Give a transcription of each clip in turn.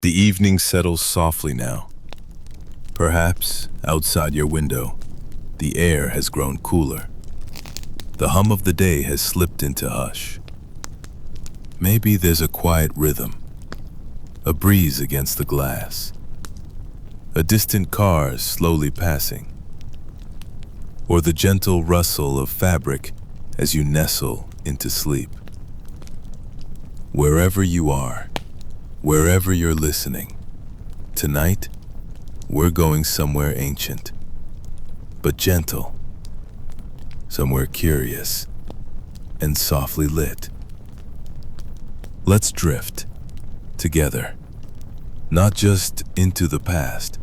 The evening settles softly now. Perhaps, outside your window, the air has grown cooler. The hum of the day has slipped into hush. Maybe there's a quiet rhythm, a breeze against the glass, a distant car slowly passing, or the gentle rustle of fabric as you nestle into sleep. Wherever you are, wherever you're listening, tonight, we're going somewhere ancient, but gentle, somewhere curious, and softly lit. Let's drift, together, not just into the past,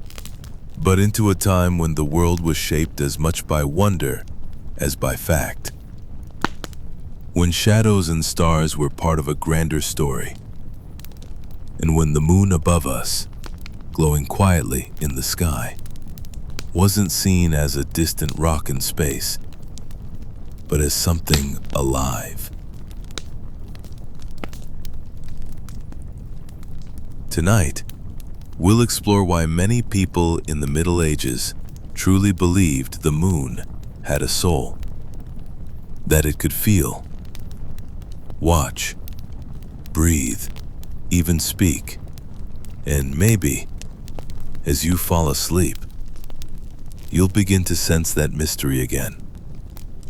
but into a time when the world was shaped as much by wonder as by fact. When shadows and stars were part of a grander story, and when the moon above us, glowing quietly in the sky, wasn't seen as a distant rock in space, but as something alive. Tonight, we'll explore why many people in the Middle Ages truly believed the moon had a soul, that it could feel, watch, breathe, even speak, and maybe, as you fall asleep, you'll begin to sense that mystery again,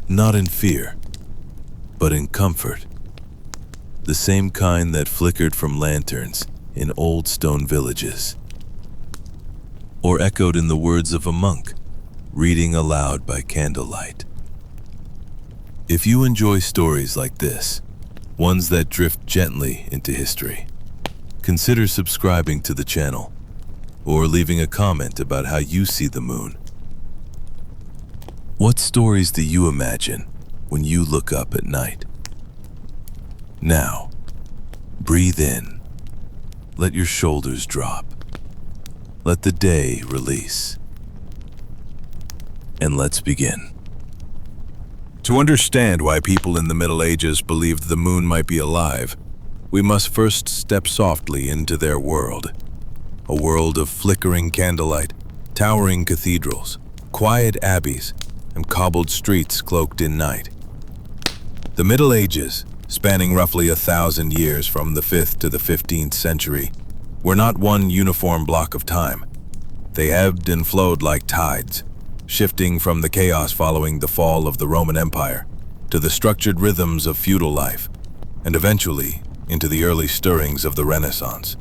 not in fear, but in comfort, the same kind that flickered from lanterns in old stone villages, or echoed in the words of a monk reading aloud by candlelight. If you enjoy stories like this, ones that drift gently into history, consider subscribing to the channel or leaving a comment about how you see the moon. What stories do you imagine when you look up at night? Now, breathe in. Let your shoulders drop. Let the day release. And let's begin. To understand why people in the Middle Ages believed the moon might be alive, we must first step softly into their world. A world of flickering candlelight, towering cathedrals, quiet abbeys, and cobbled streets cloaked in night. The Middle Ages, spanning roughly 1,000 years from the 5th to the 15th century, were not one uniform block of time. They ebbed and flowed like tides, shifting from the chaos following the fall of the Roman Empire to the structured rhythms of feudal life, and eventually into the early stirrings of the Renaissance.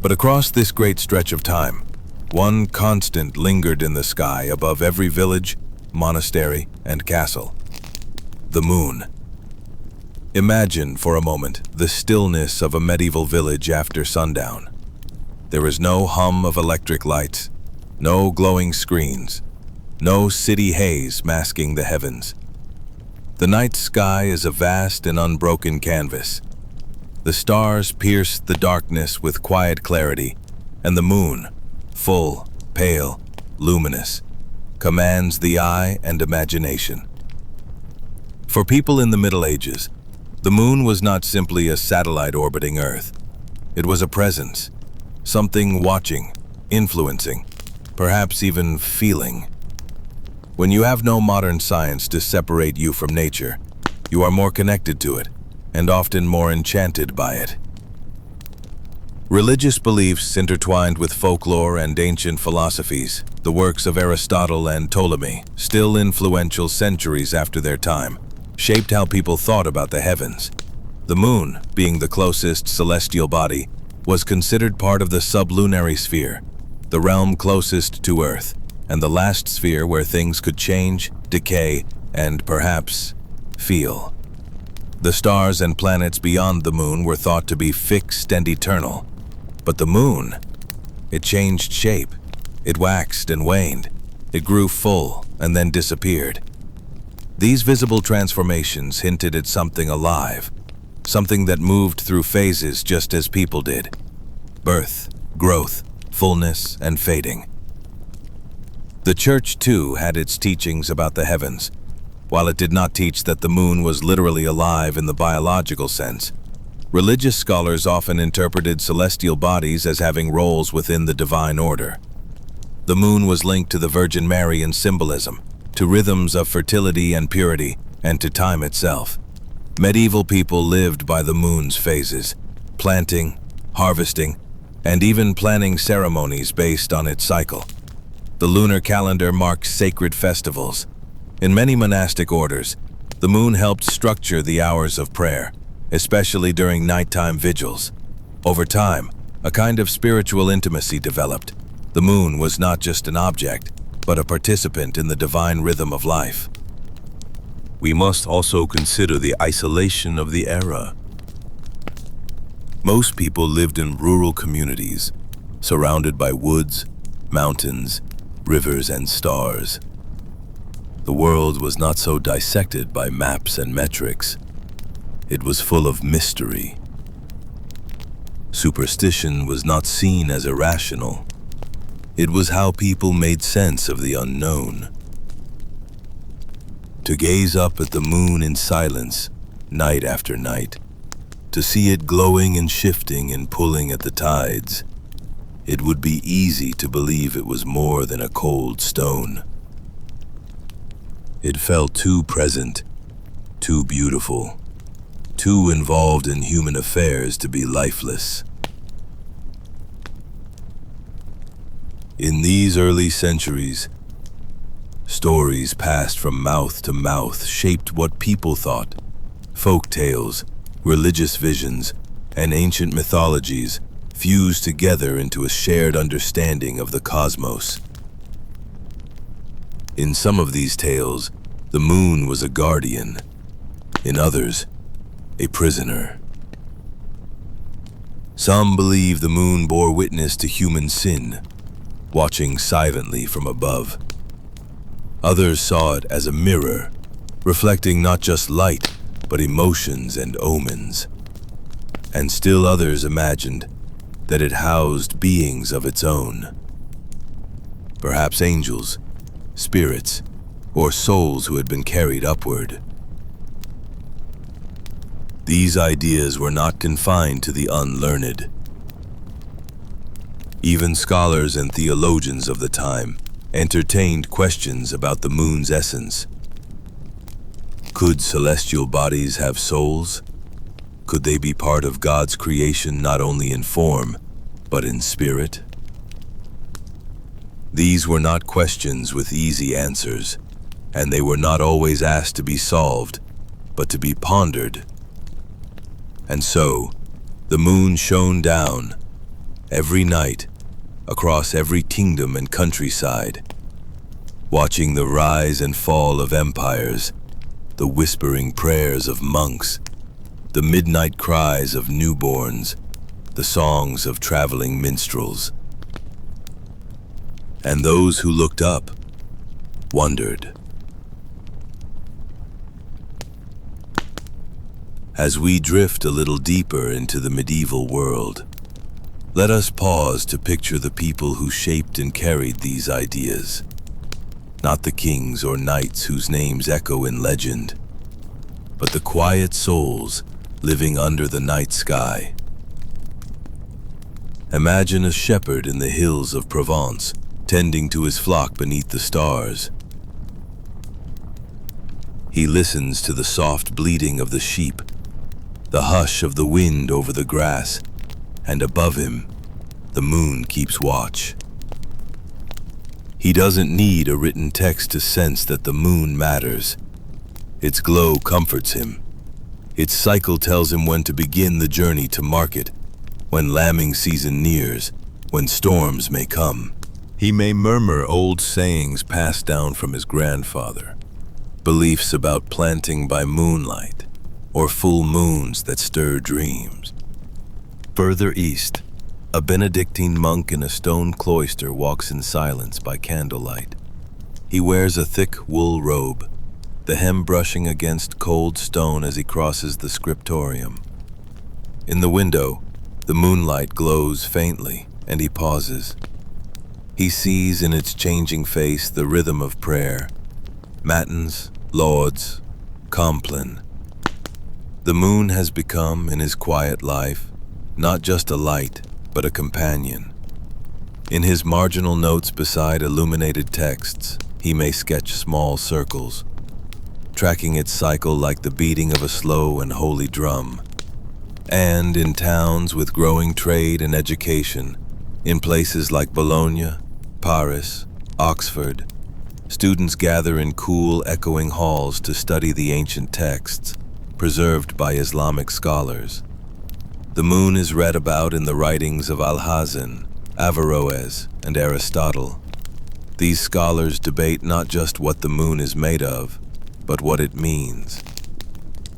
But across this great stretch of time, one constant lingered in the sky above every village, monastery, and castle: the moon. Imagine for a moment the stillness of a medieval village after sundown. There is no hum of electric lights, no glowing screens, no city haze masking the heavens. The night sky is a vast and unbroken canvas. The stars pierce the darkness with quiet clarity, and the moon, full, pale, luminous, commands the eye and imagination. For people in the Middle Ages, the moon was not simply a satellite orbiting Earth. It was a presence, something watching, influencing, perhaps even feeling. When you have no modern science to separate you from nature, you are more connected to it, and often more enchanted by it. Religious beliefs intertwined with folklore and ancient philosophies, the works of Aristotle and Ptolemy, still influential centuries after their time, shaped how people thought about the heavens. The moon, being the closest celestial body, was considered part of the sublunary sphere, the realm closest to Earth, and the last sphere where things could change, decay, and perhaps feel. The stars and planets beyond the moon were thought to be fixed and eternal. But the moon, it changed shape. It waxed and waned. It grew full and then disappeared. These visible transformations hinted at something alive, something that moved through phases just as people did: birth, growth, fullness, and fading. The church, too, had its teachings about the heavens. While it did not teach that the moon was literally alive in the biological sense, Religious scholars often interpreted celestial bodies as having roles within the divine order. The moon was linked to the Virgin Mary in symbolism, to rhythms of fertility and purity, and to time itself. Medieval people lived by the moon's phases, planting, harvesting, and even planning ceremonies based on its cycle. The lunar calendar marked sacred festivals. In many monastic orders, the moon helped structure the hours of prayer, especially during nighttime vigils. Over time, a kind of spiritual intimacy developed. The moon was not just an object, but a participant in the divine rhythm of life. We must also consider the isolation of the era. Most people lived in rural communities, surrounded by woods, mountains, rivers, and stars. The world was not so dissected by maps and metrics. It was full of mystery. Superstition was not seen as irrational. It was how people made sense of the unknown. To gaze up at the moon in silence, night after night, to see it glowing and shifting and pulling at the tides, it would be easy to believe it was more than a cold stone. It felt too present, too beautiful, too involved in human affairs to be lifeless. In these early centuries, stories passed from mouth to mouth shaped what people thought. Folk tales, religious visions, and ancient mythologies fused together into a shared understanding of the cosmos. In some of these tales, the moon was a guardian. In others, a prisoner. Some believe the moon bore witness to human sin, watching silently from above. Others saw it as a mirror, reflecting not just light, but emotions and omens. And still others imagined that it housed beings of its own. Perhaps angels, spirits, or souls who had been carried upward. These ideas were not confined to the unlearned. Even scholars and theologians of the time entertained questions about the moon's essence. Could celestial bodies have souls? Could they be part of God's creation not only in form, but in spirit? These were not questions with easy answers, and they were not always asked to be solved, but to be pondered. And so, the moon shone down, every night, across every kingdom and countryside, watching the rise and fall of empires, the whispering prayers of monks, the midnight cries of newborns, the songs of traveling minstrels. And those who looked up wondered. As we drift a little deeper into the medieval world, let us pause to picture the people who shaped and carried these ideas. Not the kings or knights whose names echo in legend, but the quiet souls living under the night sky. Imagine a shepherd in the hills of Provence, tending to his flock beneath the stars. He listens to the soft bleating of the sheep, the hush of the wind over the grass, and above him, the moon keeps watch. He doesn't need a written text to sense that the moon matters. Its glow comforts him. Its cycle tells him when to begin the journey to market, when lambing season nears, when storms may come. He may murmur old sayings passed down from his grandfather, beliefs about planting by moonlight, or full moons that stir dreams. Further east, a Benedictine monk in a stone cloister walks in silence by candlelight. He wears a thick wool robe, the hem brushing against cold stone as he crosses the scriptorium. In the window, the moonlight glows faintly, and he pauses. He sees in its changing face the rhythm of prayer, matins, lauds, compline. The moon has become, in his quiet life, not just a light, but a companion. In his marginal notes beside illuminated texts, he may sketch small circles, tracking its cycle like the beating of a slow and holy drum. And in towns with growing trade and education, in places like Bologna, Paris, Oxford, students gather in cool, echoing halls to study the ancient texts preserved by Islamic scholars. The moon is read about in the writings of Alhazen, Averroes, and Aristotle. These scholars debate not just what the moon is made of, but what it means.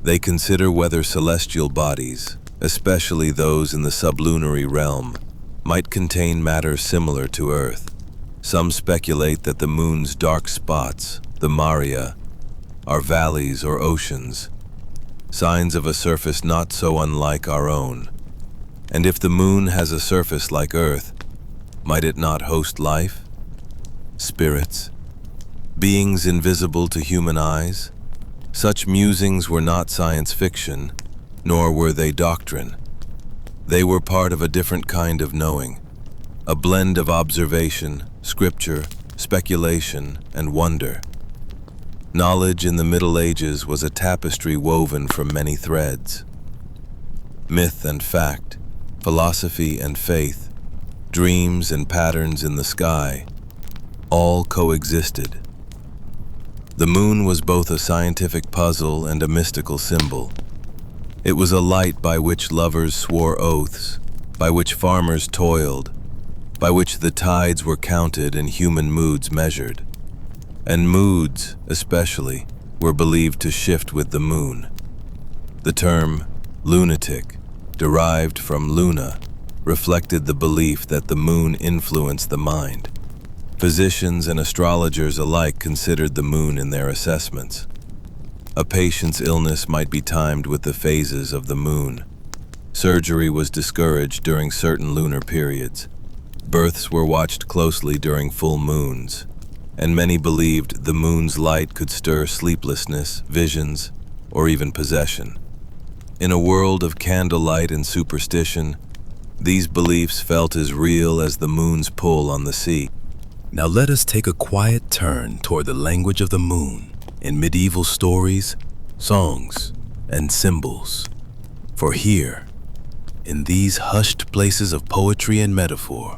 They consider whether celestial bodies, especially those in the sublunary realm, might contain matter similar to Earth. Some speculate that the moon's dark spots, the Maria, are valleys or oceans, signs of a surface not so unlike our own. And if the moon has a surface like Earth, might it not host life? Spirits? Beings invisible to human eyes? Such musings were not science fiction, nor were they doctrine. They were part of a different kind of knowing, a blend of observation, scripture, speculation, and wonder. Knowledge in the Middle Ages was a tapestry woven from many threads. Myth and fact, philosophy and faith, dreams and patterns in the sky, all coexisted. The moon was both a scientific puzzle and a mystical symbol. It was a light by which lovers swore oaths, by which farmers toiled, by which the tides were counted and human moods measured. And moods, especially, were believed to shift with the moon. The term lunatic, derived from luna, reflected the belief that the moon influenced the mind. Physicians and astrologers alike considered the moon in their assessments. A patient's illness might be timed with the phases of the moon. Surgery was discouraged during certain lunar periods. Births were watched closely during full moons, and many believed the moon's light could stir sleeplessness, visions, or even possession. In a world of candlelight and superstition, these beliefs felt as real as the moon's pull on the sea. Now let us take a quiet turn toward the language of the moon in medieval stories, songs, and symbols. For here, in these hushed places of poetry and metaphor,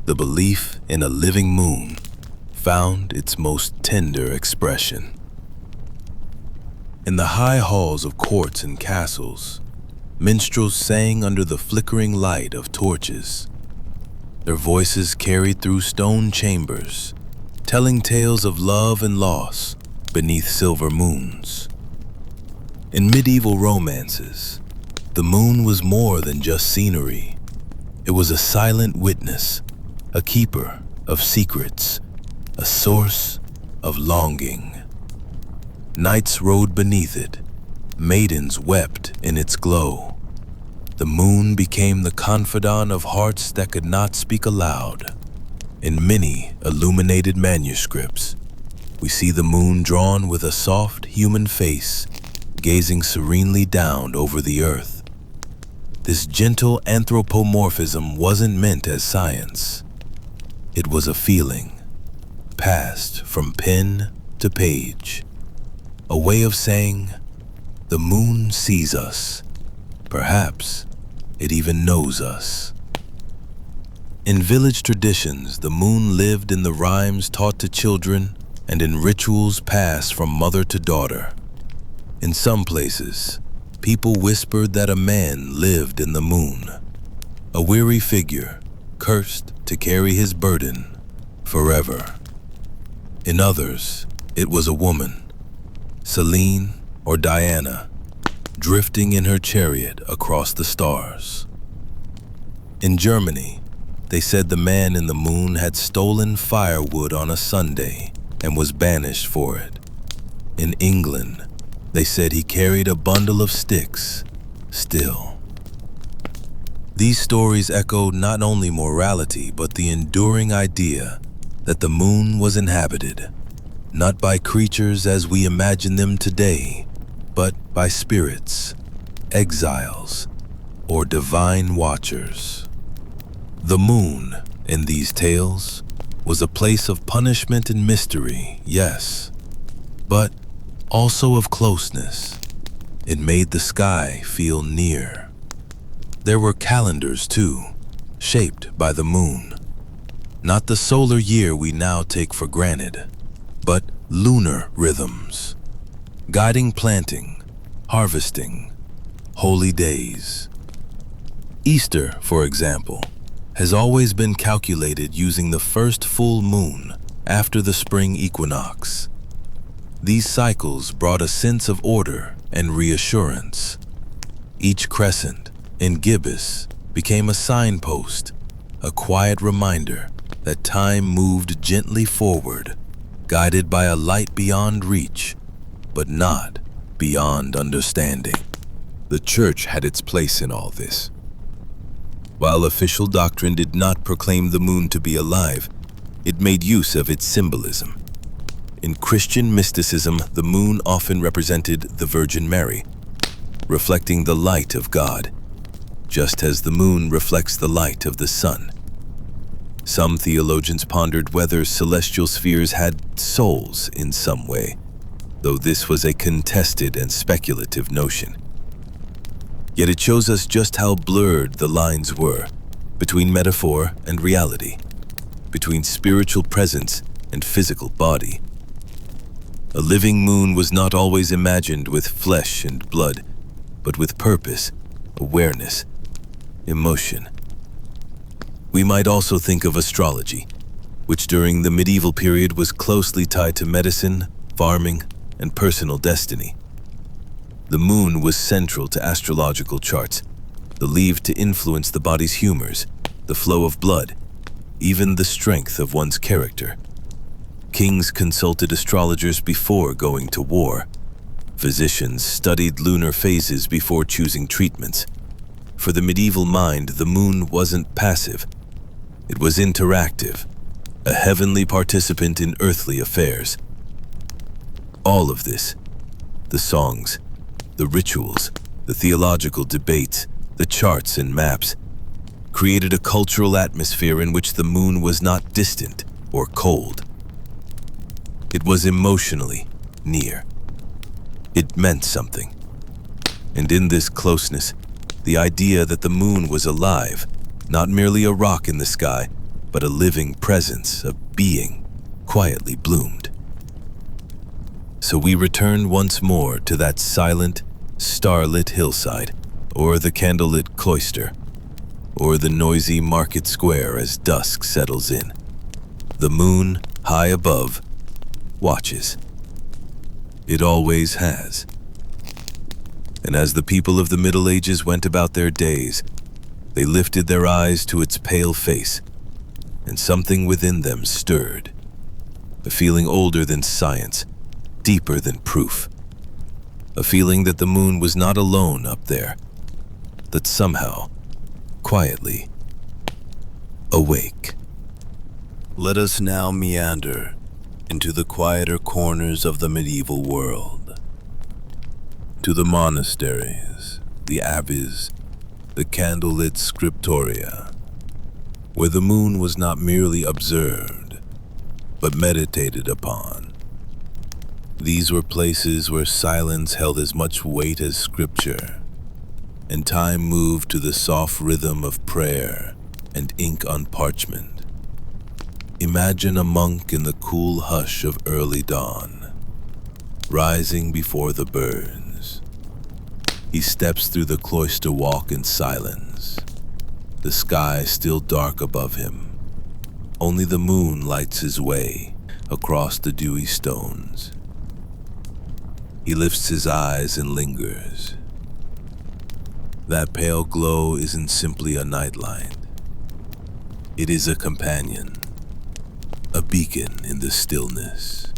the belief in a living moon found its most tender expression. In the high halls of courts and castles, minstrels sang under the flickering light of torches. Their voices carried through stone chambers, telling tales of love and loss beneath silver moons. In medieval romances, the moon was more than just scenery. It was a silent witness, a keeper of secrets, a source of longing. Knights rode beneath it, maidens wept in its glow. The moon became the confidant of hearts that could not speak aloud. In many illuminated manuscripts, we see the moon drawn with a soft human face, gazing serenely down over the earth. This gentle anthropomorphism wasn't meant as science. It was a feeling, passed from pen to page. A way of saying, the moon sees us. Perhaps it even knows us. In village traditions, the moon lived in the rhymes taught to children and in rituals passed from mother to daughter. In some places, people whispered that a man lived in the moon, a weary figure cursed to carry his burden forever. In others, it was a woman, Celine or Diana, drifting in her chariot across the stars. In Germany, they said the man in the moon had stolen firewood on a Sunday and was banished for it. In England, they said he carried a bundle of sticks, still. These stories echoed not only morality, but the enduring idea that the moon was inhabited, not by creatures as we imagine them today, but by spirits, exiles, or divine watchers. The moon, in these tales, was a place of punishment and mystery, yes, but also of closeness. It made the sky feel near. There were calendars, too, shaped by the moon. Not the solar year we now take for granted, but lunar rhythms, guiding planting, harvesting, holy days. Easter, for example, has always been calculated using the first full moon after the spring equinox. These cycles brought a sense of order and reassurance. Each crescent in gibbous became a signpost, a quiet reminder that time moved gently forward, guided by a light beyond reach, but not beyond understanding. The church had its place in all this. While official doctrine did not proclaim the moon to be alive, it made use of its symbolism. In Christian mysticism, the moon often represented the Virgin Mary, reflecting the light of God, just as the moon reflects the light of the sun. Some theologians pondered whether celestial spheres had souls in some way, though this was a contested and speculative notion. Yet it shows us just how blurred the lines were between metaphor and reality, between spiritual presence and physical body. A living moon was not always imagined with flesh and blood, but with purpose, awareness, emotion. We might also think of astrology, which during the medieval period was closely tied to medicine, farming, and personal destiny. The moon was central to astrological charts, believed to influence the body's humors, the flow of blood, even the strength of one's character. Kings consulted astrologers before going to war. Physicians studied lunar phases before choosing treatments. For the medieval mind, the moon wasn't passive. It was interactive, a heavenly participant in earthly affairs. All of this, the songs, the rituals, the theological debates, the charts and maps, created a cultural atmosphere in which the moon was not distant or cold. It was emotionally near. It meant something. And in this closeness, the idea that the moon was alive, not merely a rock in the sky, but a living presence, a being, quietly bloomed. So we returned once more to that silent, starlit hillside, or the candlelit cloister, or the noisy market square as dusk settles in. The moon, high above, watches. It always has. And as the people of the Middle Ages went about their days, they lifted their eyes to its pale face, and something within them stirred, a feeling older than science, deeper than proof, a feeling that the moon was not alone up there, that somehow, quietly, awake. Let us now meander into the quieter corners of the medieval world, to the monasteries, the abbeys, the candlelit scriptoria, where the moon was not merely observed, but meditated upon. These were places where silence held as much weight as scripture, and time moved to the soft rhythm of prayer and ink on parchment. Imagine a monk in the cool hush of early dawn, rising before the birds. He steps through the cloister walk in silence, the sky still dark above him. Only the moon lights his way across the dewy stones. He lifts his eyes and lingers. That pale glow isn't simply a nightlight. It is a companion, a beacon in the stillness.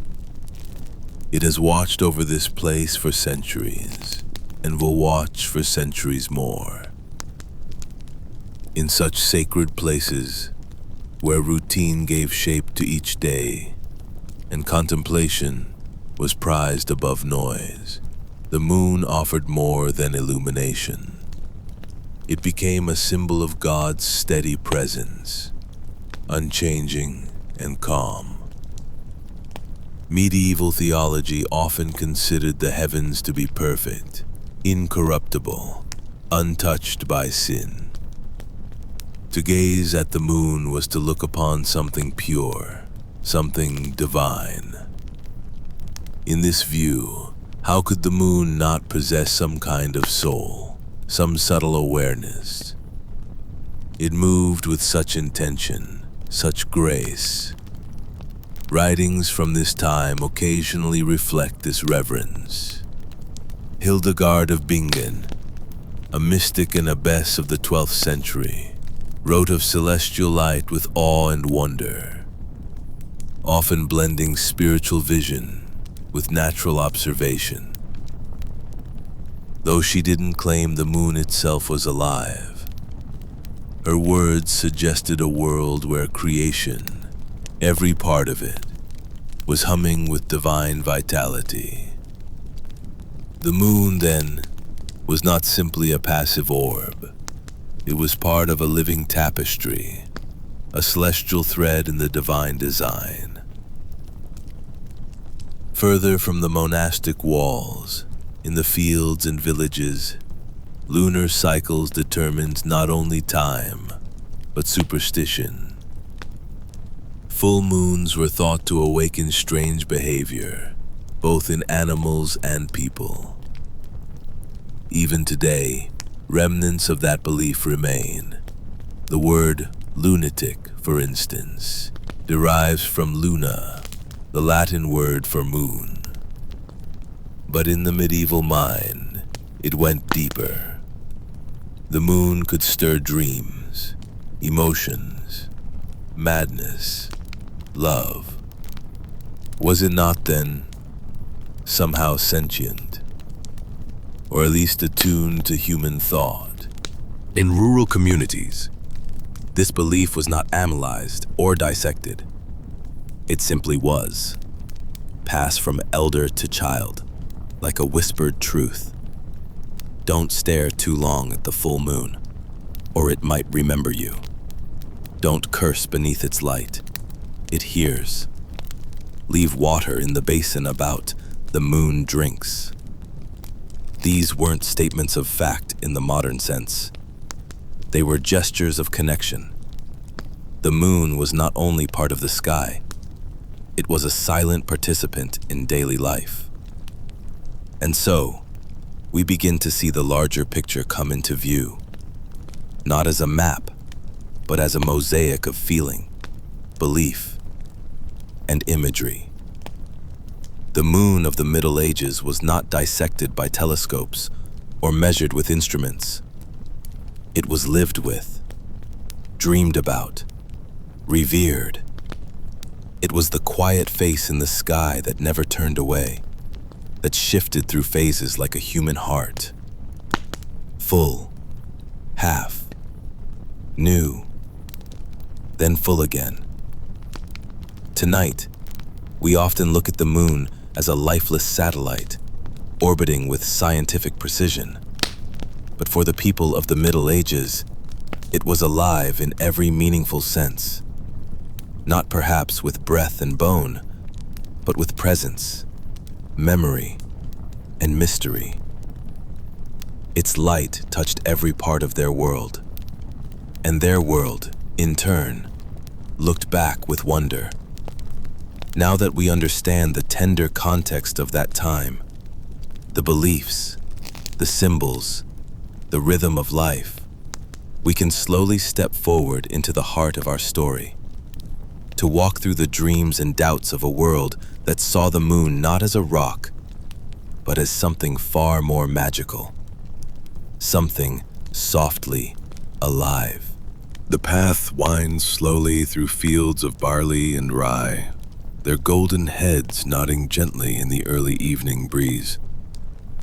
It has watched over this place for centuries, and will watch for centuries more. In such sacred places, where routine gave shape to each day, and contemplation was prized above noise, The moon offered more than illumination. It became a symbol of God's steady presence, unchanging and calm. Medieval theology often considered the heavens to be perfect, incorruptible, untouched by sin. To gaze at the moon was to look upon something pure, something divine. In this view, how could the moon not possess some kind of soul, some subtle awareness? It moved with such intention, such grace. Writings from this time occasionally reflect this reverence. Hildegard of Bingen, a mystic and abbess of the 12th century, wrote of celestial light with awe and wonder, often blending spiritual vision with natural observation. Though she didn't claim the moon itself was alive, her words suggested a world where creation, every part of it, was humming with divine vitality. The moon, then, was not simply a passive orb. It was part of a living tapestry, a celestial thread in the divine design. Further from the monastic walls, in the fields and villages, lunar cycles determined not only time, but superstition. Full moons were thought to awaken strange behavior, both in animals and people. Even today, remnants of that belief remain. The word lunatic, for instance, derives from luna, the Latin word for moon. But in the medieval mind, it went deeper. The moon could stir dreams, emotions, madness, love. Was it not, then, somehow sentient, or at least attuned to human thought? In rural communities, this belief was not analyzed or dissected. It simply was, passed from elder to child, like a whispered truth. Don't stare too long at the full moon, or it might remember you. Don't curse beneath its light. It hears. Leave water in the basin about, the moon drinks. These weren't statements of fact in the modern sense. They were gestures of connection. The moon was not only part of the sky, it was a silent participant in daily life. And so, we begin to see the larger picture come into view, not as a map, but as a mosaic of feeling, belief, and imagery. The moon of the Middle Ages was not dissected by telescopes or measured with instruments. It was lived with, dreamed about, revered. It was the quiet face in the sky that never turned away, that shifted through phases like a human heart. Full, half, new, then full again. Tonight, we often look at the moon as a lifeless satellite, orbiting with scientific precision. But for the people of the Middle Ages, it was alive in every meaningful sense. Not perhaps with breath and bone, but with presence, memory, and mystery. Its light touched every part of their world, and their world, in turn, looked back with wonder. Now that we understand the tender context of that time, the beliefs, the symbols, the rhythm of life, we can slowly step forward into the heart of our story, to walk through the dreams and doubts of a world that saw the moon not as a rock, but as something far more magical, something softly alive. The path winds slowly through fields of barley and rye, their golden heads nodding gently in the early evening breeze.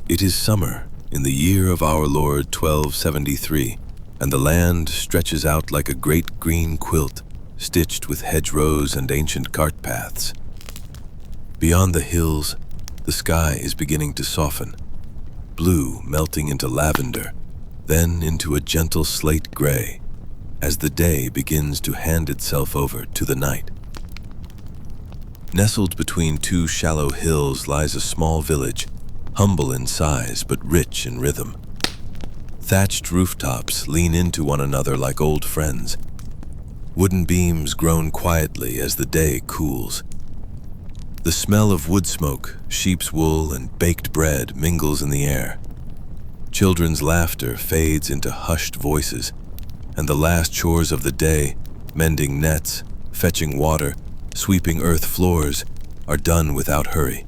It is summer, in the year of our Lord 1273, and the land stretches out like a great green quilt, stitched with hedgerows and ancient cart paths. Beyond the hills, the sky is beginning to soften, blue melting into lavender, then into a gentle slate gray, as the day begins to hand itself over to the night. Nestled between two shallow hills lies a small village, humble in size but rich in rhythm. Thatched rooftops lean into one another like old friends. Wooden beams groan quietly as the day cools. The smell of wood smoke, sheep's wool, and baked bread mingles in the air. Children's laughter fades into hushed voices, and the last chores of the day, mending nets, fetching water, sweeping earth floors, are done without hurry.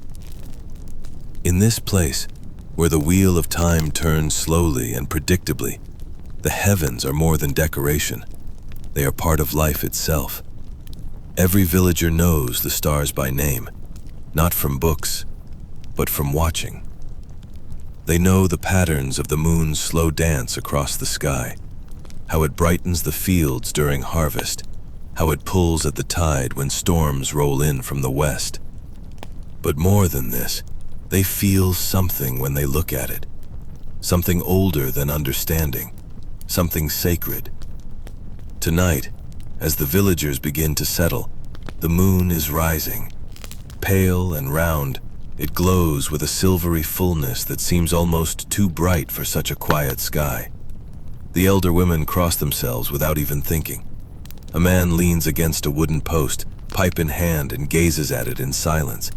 In this place, where the wheel of time turns slowly and predictably, the heavens are more than decoration. They are part of life itself. Every villager knows the stars by name, not from books, but from watching. They know the patterns of the moon's slow dance across the sky, how it brightens the fields during harvest, how it pulls at the tide when storms roll in from the west. But more than this, they feel something when they look at it, something older than understanding, something sacred. Tonight, as the villagers begin to settle, the moon is rising. Pale and round, it glows with a silvery fullness that seems almost too bright for such a quiet sky. The elder women cross themselves without even thinking. A man leans against a wooden post, pipe in hand, and gazes at it in silence.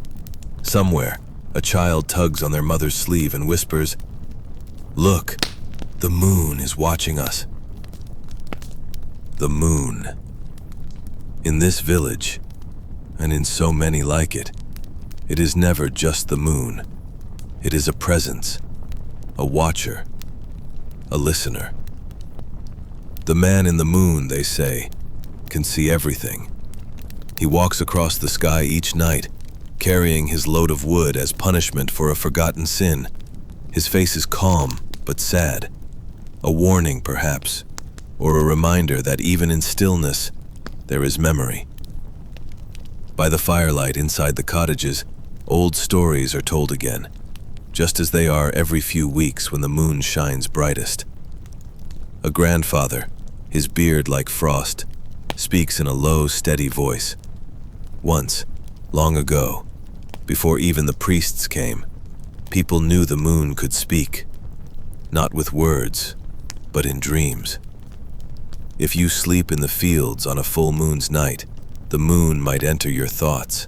Somewhere, a child tugs on their mother's sleeve and whispers, "Look, the moon is watching us." The moon. In this village, and in so many like it, it is never just the moon. It is a presence, a watcher, a listener. The man in the moon, they say, can see everything. He walks across the sky each night, carrying his load of wood as punishment for a forgotten sin. His face is calm but sad, a warning perhaps, or a reminder that even in stillness, there is memory. By the firelight inside the cottages, old stories are told again, just as they are every few weeks when the moon shines brightest. A grandfather, his beard like frost, speaks in a low, steady voice. Once, long ago, before even the priests came, people knew the moon could speak, not with words, but in dreams. If you sleep in the fields on a full moon's night, the moon might enter your thoughts,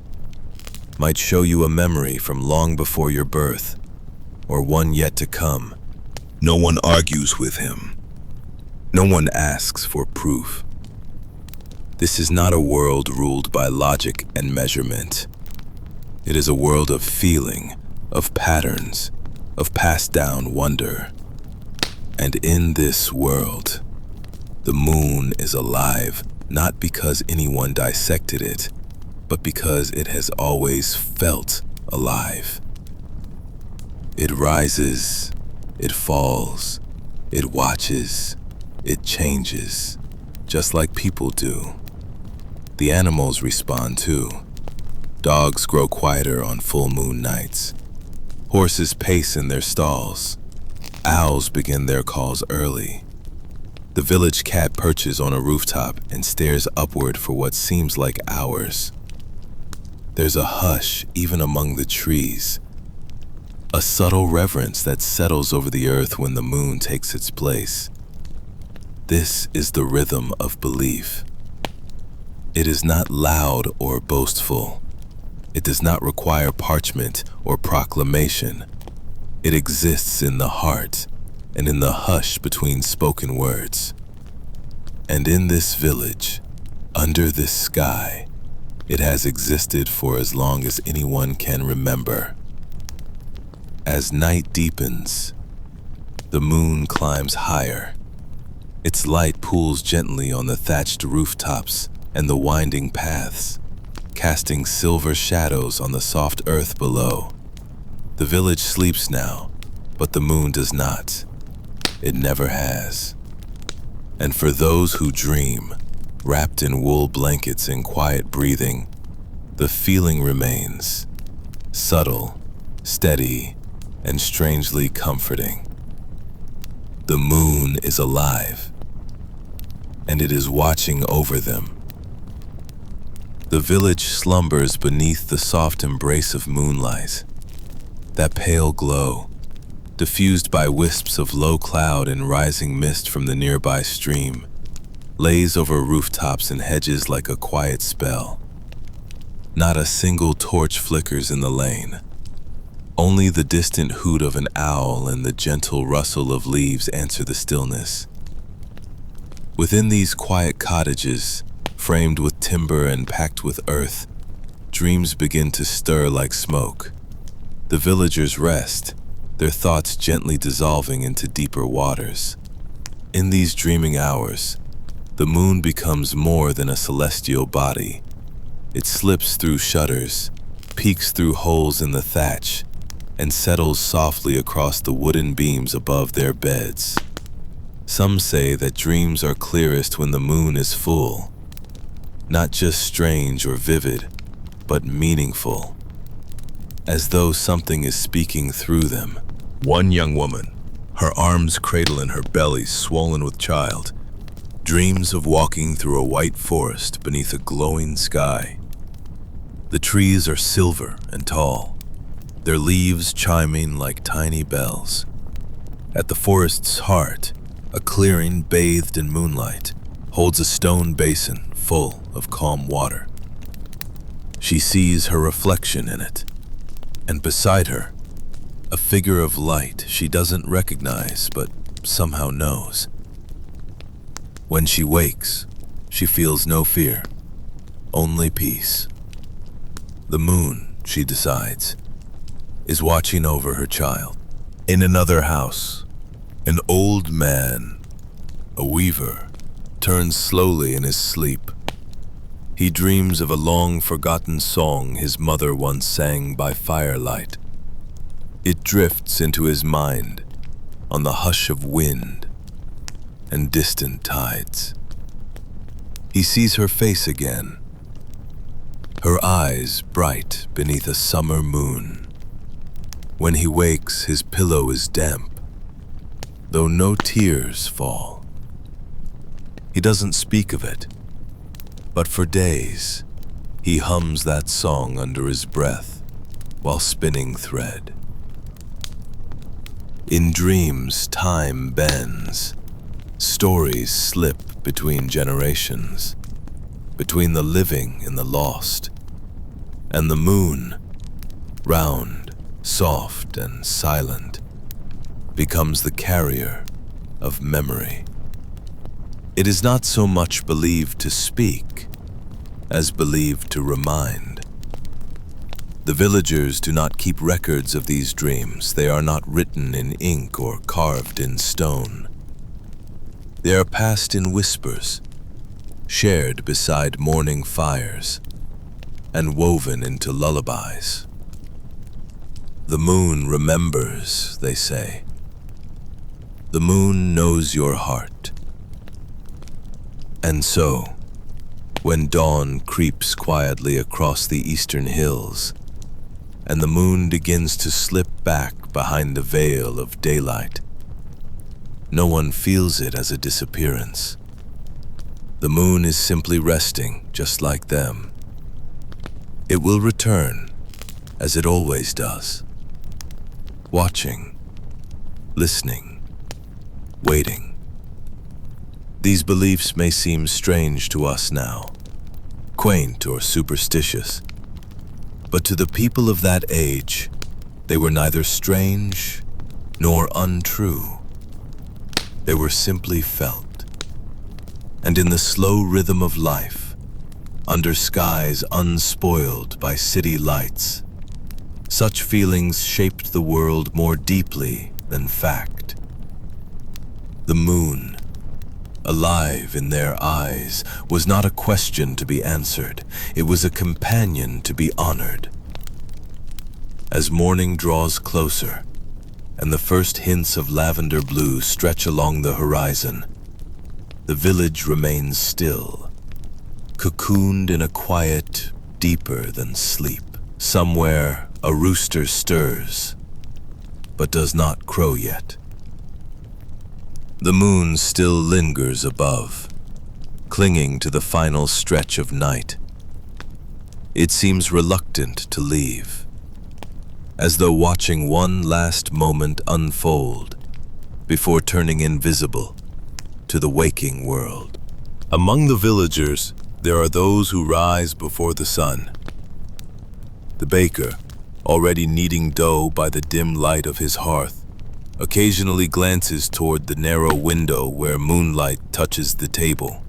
might show you a memory from long before your birth, or one yet to come. No one argues with him. No one asks for proof. This is not a world ruled by logic and measurement. It is a world of feeling, of patterns, of passed down wonder. And in this world, the moon is alive, not because anyone dissected it, but because it has always felt alive. It rises, it falls, it watches, it changes, just like people do. The animals respond too. Dogs grow quieter on full moon nights. Horses pace in their stalls. Owls begin their calls early. The village cat perches on a rooftop and stares upward for what seems like hours. There's a hush even among the trees, a subtle reverence that settles over the earth when the moon takes its place. This is the rhythm of belief. It is not loud or boastful. It does not require parchment or proclamation. It exists in the heart and in the hush between spoken words. And in this village, under this sky, it has existed for as long as anyone can remember. As night deepens, the moon climbs higher. Its light pools gently on the thatched rooftops and the winding paths, casting silver shadows on the soft earth below. The village sleeps now, but the moon does not. It never has. And for those who dream, wrapped in wool blankets and quiet breathing, the feeling remains, subtle, steady, and strangely comforting. The moon is alive, and it is watching over them. The village slumbers beneath the soft embrace of moonlight. That pale glow, diffused by wisps of low cloud and rising mist from the nearby stream, lays over rooftops and hedges like a quiet spell. Not a single torch flickers in the lane. Only the distant hoot of an owl and the gentle rustle of leaves answer the stillness. Within these quiet cottages, framed with timber and packed with earth, dreams begin to stir like smoke. The villagers rest, their thoughts gently dissolving into deeper waters. In these dreaming hours, the moon becomes more than a celestial body. It slips through shutters, peeks through holes in the thatch, and settles softly across the wooden beams above their beds. Some say that dreams are clearest when the moon is full, not just strange or vivid, but meaningful, as though something is speaking through them. One young woman, her arms cradle in her belly swollen with child, dreams of walking through a white forest beneath a glowing sky. The trees are silver and tall, their leaves chiming like tiny bells. At the forest's heart, a clearing bathed in moonlight holds a stone basin full of calm water. She sees her reflection in it, and beside her, a figure of light she doesn't recognize but somehow knows. When she wakes, she feels no fear, only peace. The moon, she decides, is watching over her child. In another house, an old man, a weaver, turns slowly in his sleep. He dreams of a long-forgotten song his mother once sang by firelight. It drifts into his mind on the hush of wind and distant tides. He sees her face again, her eyes bright beneath a summer moon. When he wakes, his pillow is damp, though no tears fall. He doesn't speak of it, but for days, he hums that song under his breath while spinning thread. In dreams, time bends. Stories slip between generations, between the living and the lost. And the moon, round, soft, and silent, becomes the carrier of memory. It is not so much believed to speak as believed to remind. The villagers do not keep records of these dreams. They are not written in ink or carved in stone. They are passed in whispers, shared beside morning fires, and woven into lullabies. The moon remembers, they say. The moon knows your heart. And so, when dawn creeps quietly across the eastern hills, and the moon begins to slip back behind the veil of daylight, no one feels it as a disappearance. The moon is simply resting, just like them. It will return, as it always does, watching, listening, waiting. These beliefs may seem strange to us now, quaint or superstitious, but to the people of that age, they were neither strange nor untrue. They were simply felt. And in the slow rhythm of life, under skies unspoiled by city lights, such feelings shaped the world more deeply than fact. The moon, alive in their eyes, was not a question to be answered. It was a companion to be honored. As morning draws closer, and the first hints of lavender blue stretch along the horizon, the village remains still, cocooned in a quiet deeper than sleep. Somewhere, a rooster stirs, but does not crow yet. The moon still lingers above, clinging to the final stretch of night. It seems reluctant to leave, as though watching one last moment unfold before turning invisible to the waking world. Among the villagers, there are those who rise before the sun. The baker, already kneading dough by the dim light of his hearth, occasionally glances toward the narrow window where moonlight touches the table.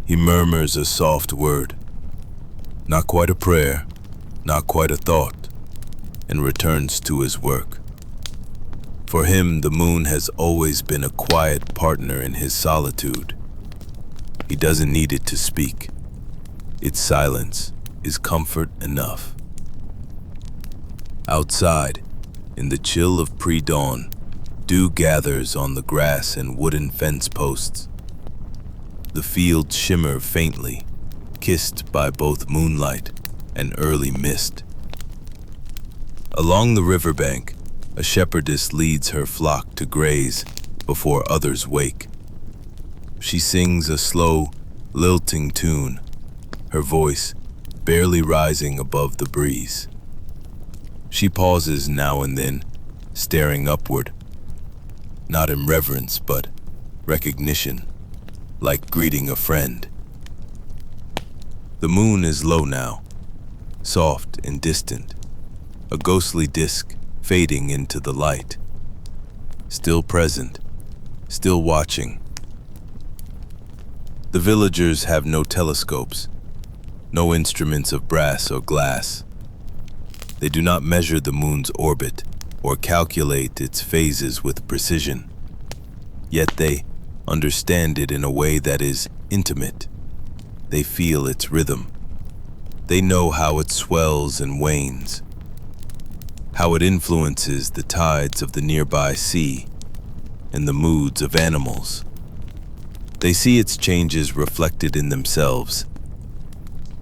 He murmurs a soft word, not quite a prayer, not quite a thought, and returns to his work. For him, the moon has always been a quiet partner in his solitude. He doesn't need it to speak. Its silence is comfort enough. Outside, in the chill of pre-dawn, dew gathers on the grass and wooden fence posts. The fields shimmer faintly, kissed by both moonlight and early mist. Along the riverbank, a shepherdess leads her flock to graze before others wake. She sings a slow, lilting tune, her voice barely rising above the breeze. She pauses now and then, staring upward, not in reverence but recognition, like greeting a friend. The moon is low now, soft and distant, a ghostly disk fading into the light. Still present, still watching. The villagers have no telescopes, no instruments of brass or glass. They do not measure the moon's orbit or calculate its phases with precision. Yet they understand it in a way that is intimate. They feel its rhythm. They know how it swells and wanes, how it influences the tides of the nearby sea and the moods of animals. They see its changes reflected in themselves,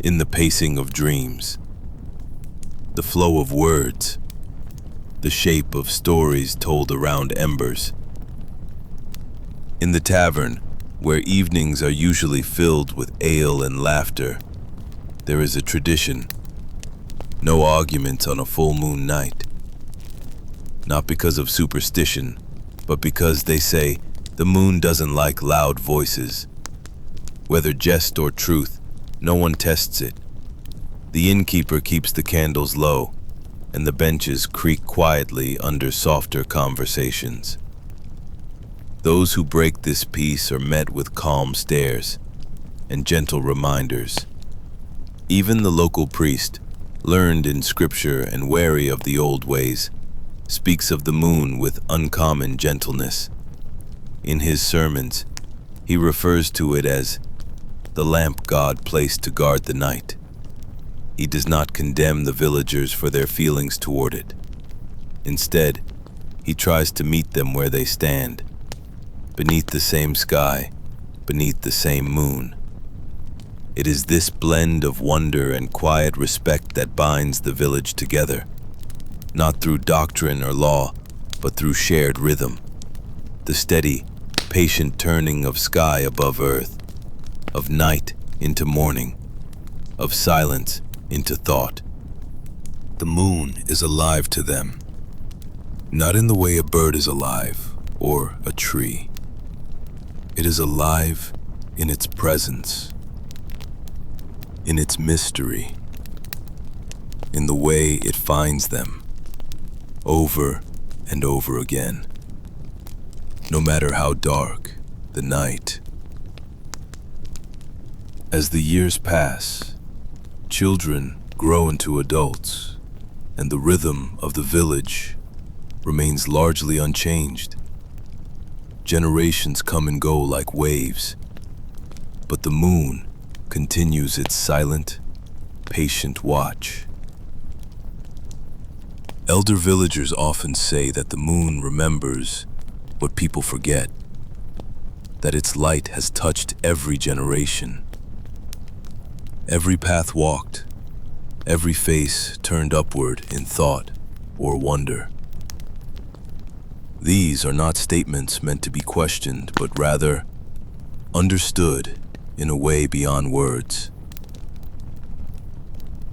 in the pacing of dreams, the flow of words, the shape of stories told around embers. In the tavern, where evenings are usually filled with ale and laughter, there is a tradition. No arguments on a full moon night. Not because of superstition, but because they say the moon doesn't like loud voices. Whether jest or truth, no one tests it. The innkeeper keeps the candles low, and the benches creak quietly under softer conversations. Those who break this peace are met with calm stares and gentle reminders. Even the local priest, learned in scripture and wary of the old ways, speaks of the moon with uncommon gentleness. In his sermons, he refers to it as the lamp God placed to guard the night. He does not condemn the villagers for their feelings toward it. Instead, he tries to meet them where they stand, beneath the same sky, beneath the same moon. It is this blend of wonder and quiet respect that binds the village together, not through doctrine or law, but through shared rhythm. The steady, patient turning of sky above earth, of night into morning, of silence into thought. The moon is alive to them, not in the way a bird is alive or a tree. It is alive in its presence, in its mystery, in the way it finds them, over and over again, no matter how dark the night. As the years pass, children grow into adults, and the rhythm of the village remains largely unchanged. Generations come and go like waves, but the moon continues its silent, patient watch. Elder villagers often say that the moon remembers what people forget, that its light has touched every generation, every path walked, every face turned upward in thought or wonder. These are not statements meant to be questioned, but rather understood in a way beyond words.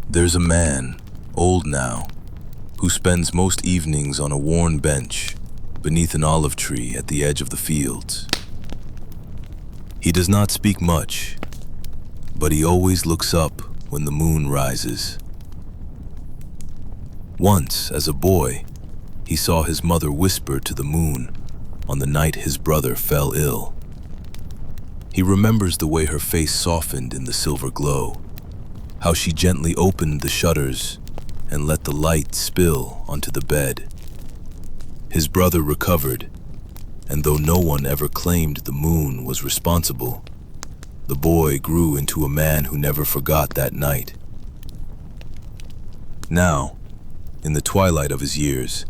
There's a man, old now, who spends most evenings on a worn bench beneath an olive tree at the edge of the fields. He does not speak much, but he always looks up when the moon rises. Once, as a boy, he saw his mother whisper to the moon on the night his brother fell ill. He remembers the way her face softened in the silver glow, how she gently opened the shutters and let the light spill onto the bed. His brother recovered, and though no one ever claimed the moon was responsible, the boy grew into a man who never forgot that night. Now, in the twilight of his years,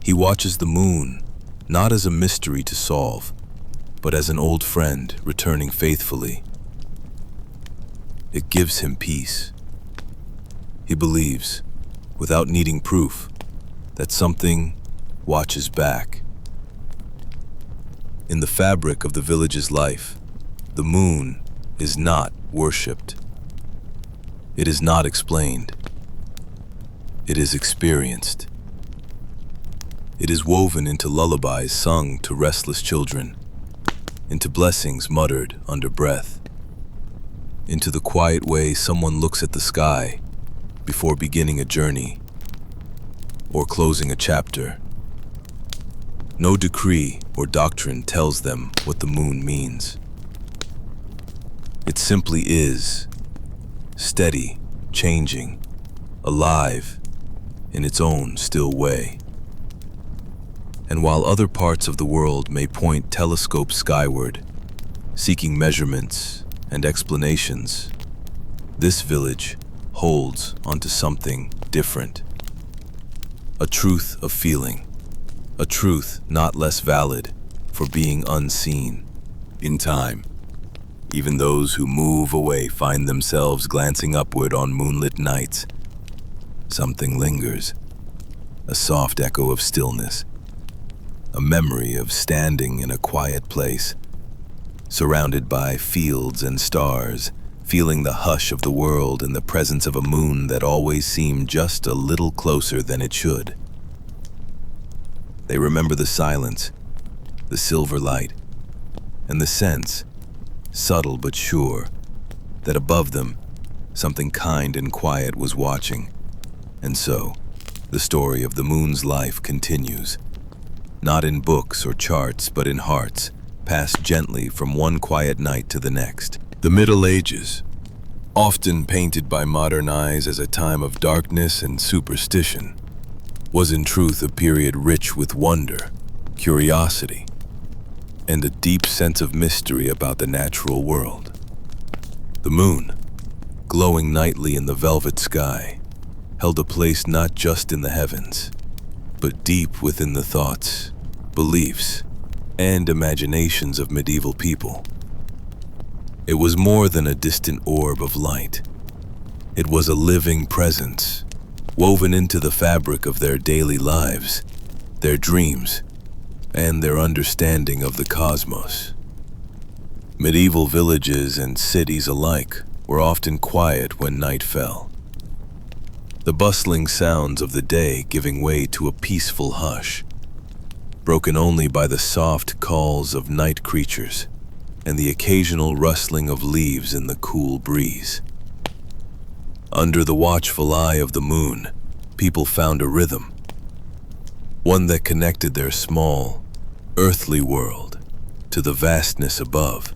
he watches the moon not as a mystery to solve, but as an old friend returning faithfully. It gives him peace. He believes, without needing proof, that something watches back. In the fabric of the village's life, the moon is not worshipped. It is not explained. It is experienced. It is woven into lullabies sung to restless children, into blessings muttered under breath, into the quiet way someone looks at the sky before beginning a journey or closing a chapter. No decree or doctrine tells them what the moon means. It simply is, steady, changing, alive in its own still way. And while other parts of the world may point telescopes skyward, seeking measurements and explanations, this village holds onto something different. A truth of feeling, a truth not less valid for being unseen. In time, even those who move away find themselves glancing upward on moonlit nights. Something lingers, a soft echo of stillness, a memory of standing in a quiet place, surrounded by fields and stars, feeling the hush of the world in the presence of a moon that always seemed just a little closer than it should. They remember the silence, the silver light, and the sense, subtle but sure, that above them, something kind and quiet was watching. And so, the story of the moon's life continues, not in books or charts, but in hearts, passed gently from one quiet night to the next. The Middle Ages, often painted by modern eyes as a time of darkness and superstition, was in truth a period rich with wonder, curiosity, and a deep sense of mystery about the natural world. The moon, glowing nightly in the velvet sky, held a place not just in the heavens, but deep within the thoughts, beliefs, and imaginations of medieval people. It was more than a distant orb of light. It was a living presence, woven into the fabric of their daily lives, their dreams, and their understanding of the cosmos. Medieval villages and cities alike were often quiet when night fell, the bustling sounds of the day giving way to a peaceful hush, broken only by the soft calls of night creatures and the occasional rustling of leaves in the cool breeze. Under the watchful eye of the moon, people found a rhythm, one that connected their small, earthly world to the vastness above.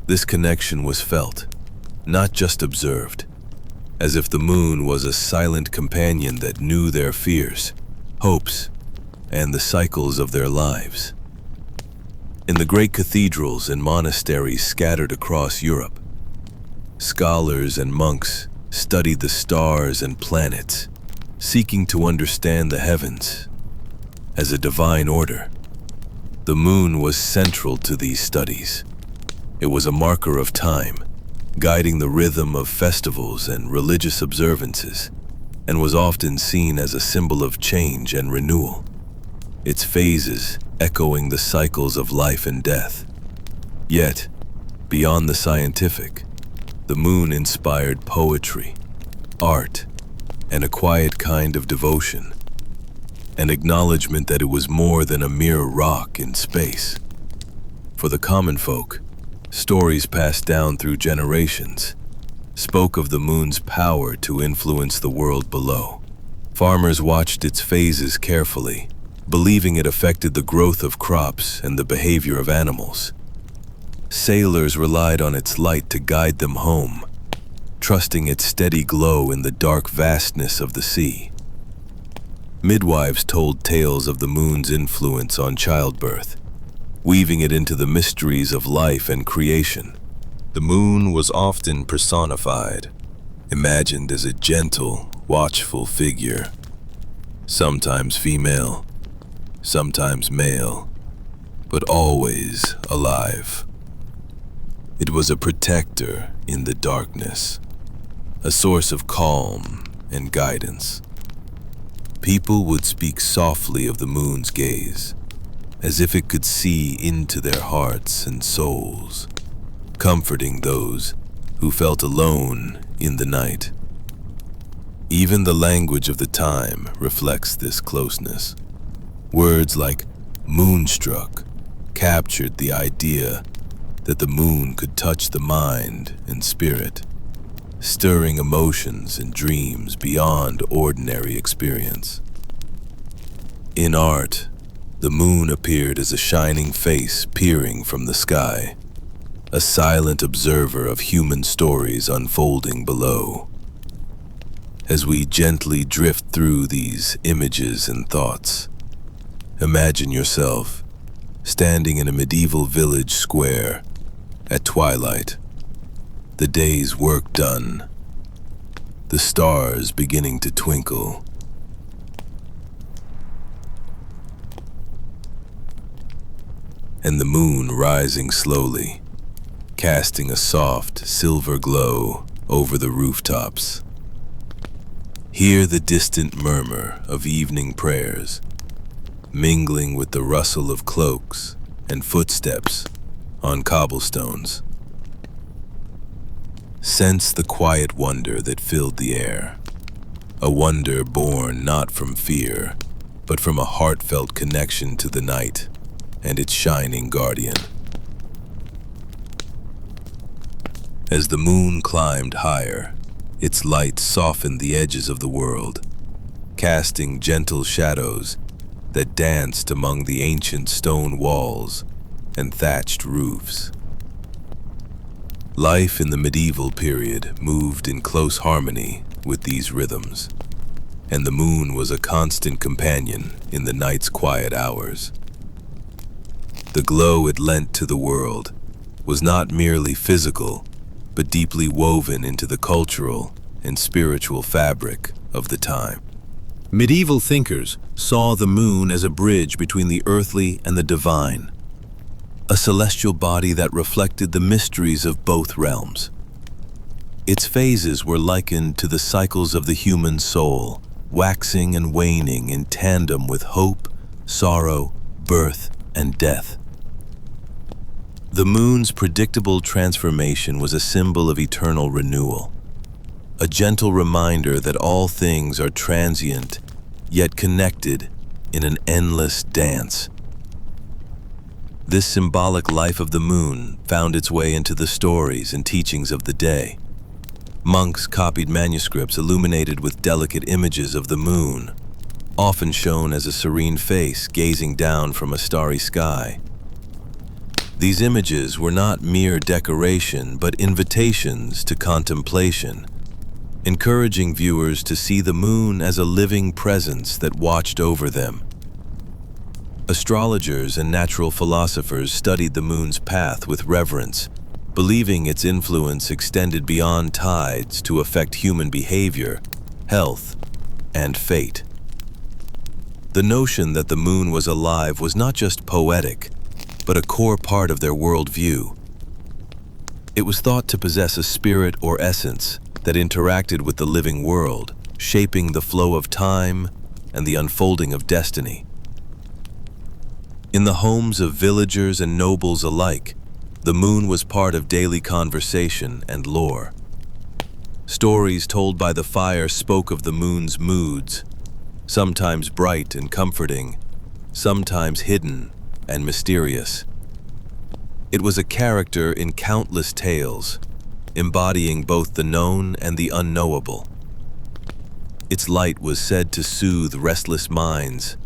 This connection was felt, not just observed, as if the moon was a silent companion that knew their fears, hopes, and the cycles of their lives. In the great cathedrals and monasteries scattered across Europe, scholars and monks studied the stars and planets, seeking to understand the heavens as a divine order. The moon was central to these studies. It was a marker of time, guiding the rhythm of festivals and religious observances, and was often seen as a symbol of change and renewal. its phases echoing the cycles of life and death. Yet, beyond the scientific, the moon inspired poetry, art, and a quiet kind of devotion, an acknowledgement that it was more than a mere rock in space. For the common folk, stories passed down through generations spoke of the moon's power to influence the world below. Farmers watched its phases carefully, believing it affected the growth of crops and the behavior of animals. Sailors relied on its light to guide them home, trusting its steady glow in the dark vastness of the sea. Midwives told tales of the moon's influence on childbirth, weaving it into the mysteries of life and creation. The moon was often personified, imagined as a gentle, watchful figure, sometimes female, sometimes male, but always alive. It was a protector in the darkness, a source of calm and guidance. People would speak softly of the moon's gaze, as if it could see into their hearts and souls, comforting those who felt alone in the night. Even the language of the time reflects this closeness. Words like moonstruck captured the idea that the moon could touch the mind and spirit, stirring emotions and dreams beyond ordinary experience. In art, the moon appeared as a shining face peering from the sky, a silent observer of human stories unfolding below. As we gently drift through these images and thoughts, imagine yourself standing in a medieval village square at twilight, the day's work done, the stars beginning to twinkle. And the moon rising slowly, casting a soft silver glow over the rooftops. Hear the distant murmur of evening prayers, mingling with the rustle of cloaks and footsteps on cobblestones. Sense the quiet wonder that filled the air, a wonder born not from fear, but from a heartfelt connection to the night and its shining guardian. As the moon climbed higher, its light softened the edges of the world, casting gentle shadows that danced among the ancient stone walls and thatched roofs. Life in the medieval period moved in close harmony with these rhythms, and the moon was a constant companion in the night's quiet hours. The glow it lent to the world was not merely physical, but deeply woven into the cultural and spiritual fabric of the time. Medieval thinkers saw the moon as a bridge between the earthly and the divine, a celestial body that reflected the mysteries of both realms. Its phases were likened to the cycles of the human soul, waxing and waning in tandem with hope, sorrow, birth, and death. The moon's predictable transformation was a symbol of eternal renewal, a gentle reminder that all things are transient, yet connected in an endless dance. This symbolic life of the moon found its way into the stories and teachings of the day. Monks copied manuscripts illuminated with delicate images of the moon, often shown as a serene face gazing down from a starry sky. These images were not mere decoration, but invitations to contemplation, encouraging viewers to see the moon as a living presence that watched over them. Astrologers and natural philosophers studied the moon's path with reverence, believing its influence extended beyond tides to affect human behavior, health, and fate. The notion that the moon was alive was not just poetic, but a core part of their worldview. It was thought to possess a spirit or essence that interacted with the living world, shaping the flow of time and the unfolding of destiny. In the homes of villagers and nobles alike, the moon was part of daily conversation and lore. Stories told by the fire spoke of the moon's moods, sometimes bright and comforting, sometimes hidden and mysterious. It was a character in countless tales, embodying both the known and the unknowable. Its light was said to soothe restless minds,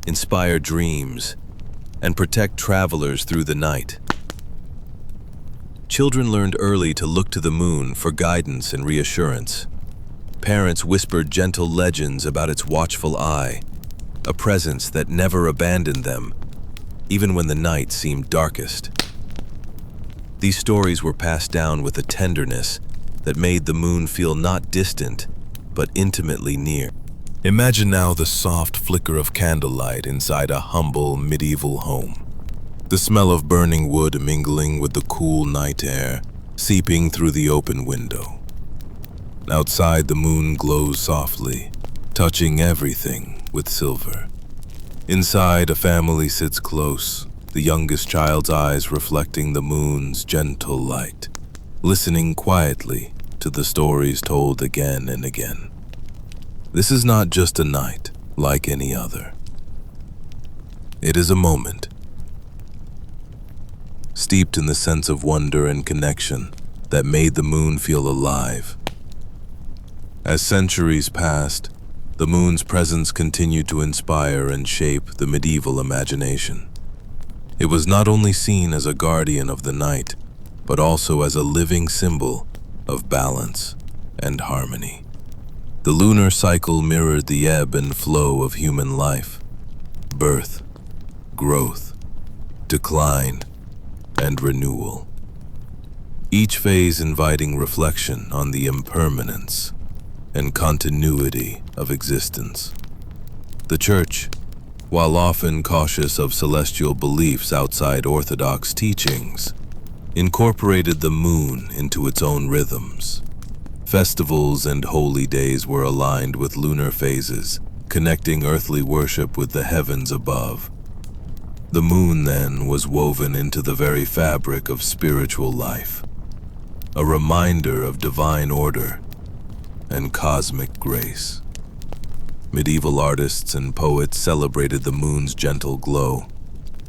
inspire dreams, and protect travelers through the night. Children learned early to look to the moon for guidance and reassurance. Parents whispered gentle legends about its watchful eye, a presence that never abandoned them, even when the night seemed darkest. These stories were passed down with a tenderness that made the moon feel not distant, but intimately near. Imagine now the soft flicker of candlelight inside a humble medieval home. The smell of burning wood mingling with the cool night air, seeping through the open window. Outside, the moon glows softly, touching everything with silver. Inside, a family sits close, the youngest child's eyes reflecting the moon's gentle light, listening quietly to the stories told again and again. This is not just a night like any other. It is a moment, steeped in the sense of wonder and connection that made the moon feel alive. As centuries passed, the moon's presence continued to inspire and shape the medieval imagination. It was not only seen as a guardian of the night, but also as a living symbol of balance and harmony. The lunar cycle mirrored the ebb and flow of human life: birth, growth, decline, and renewal. Each phase inviting reflection on the impermanence and continuity of existence. The Church, while often cautious of celestial beliefs outside orthodox teachings, incorporated the moon into its own rhythms. Festivals and holy days were aligned with lunar phases, connecting earthly worship with the heavens above. The moon, then, was woven into the very fabric of spiritual life, a reminder of divine order and cosmic grace. Medieval artists and poets celebrated the moon's gentle glow,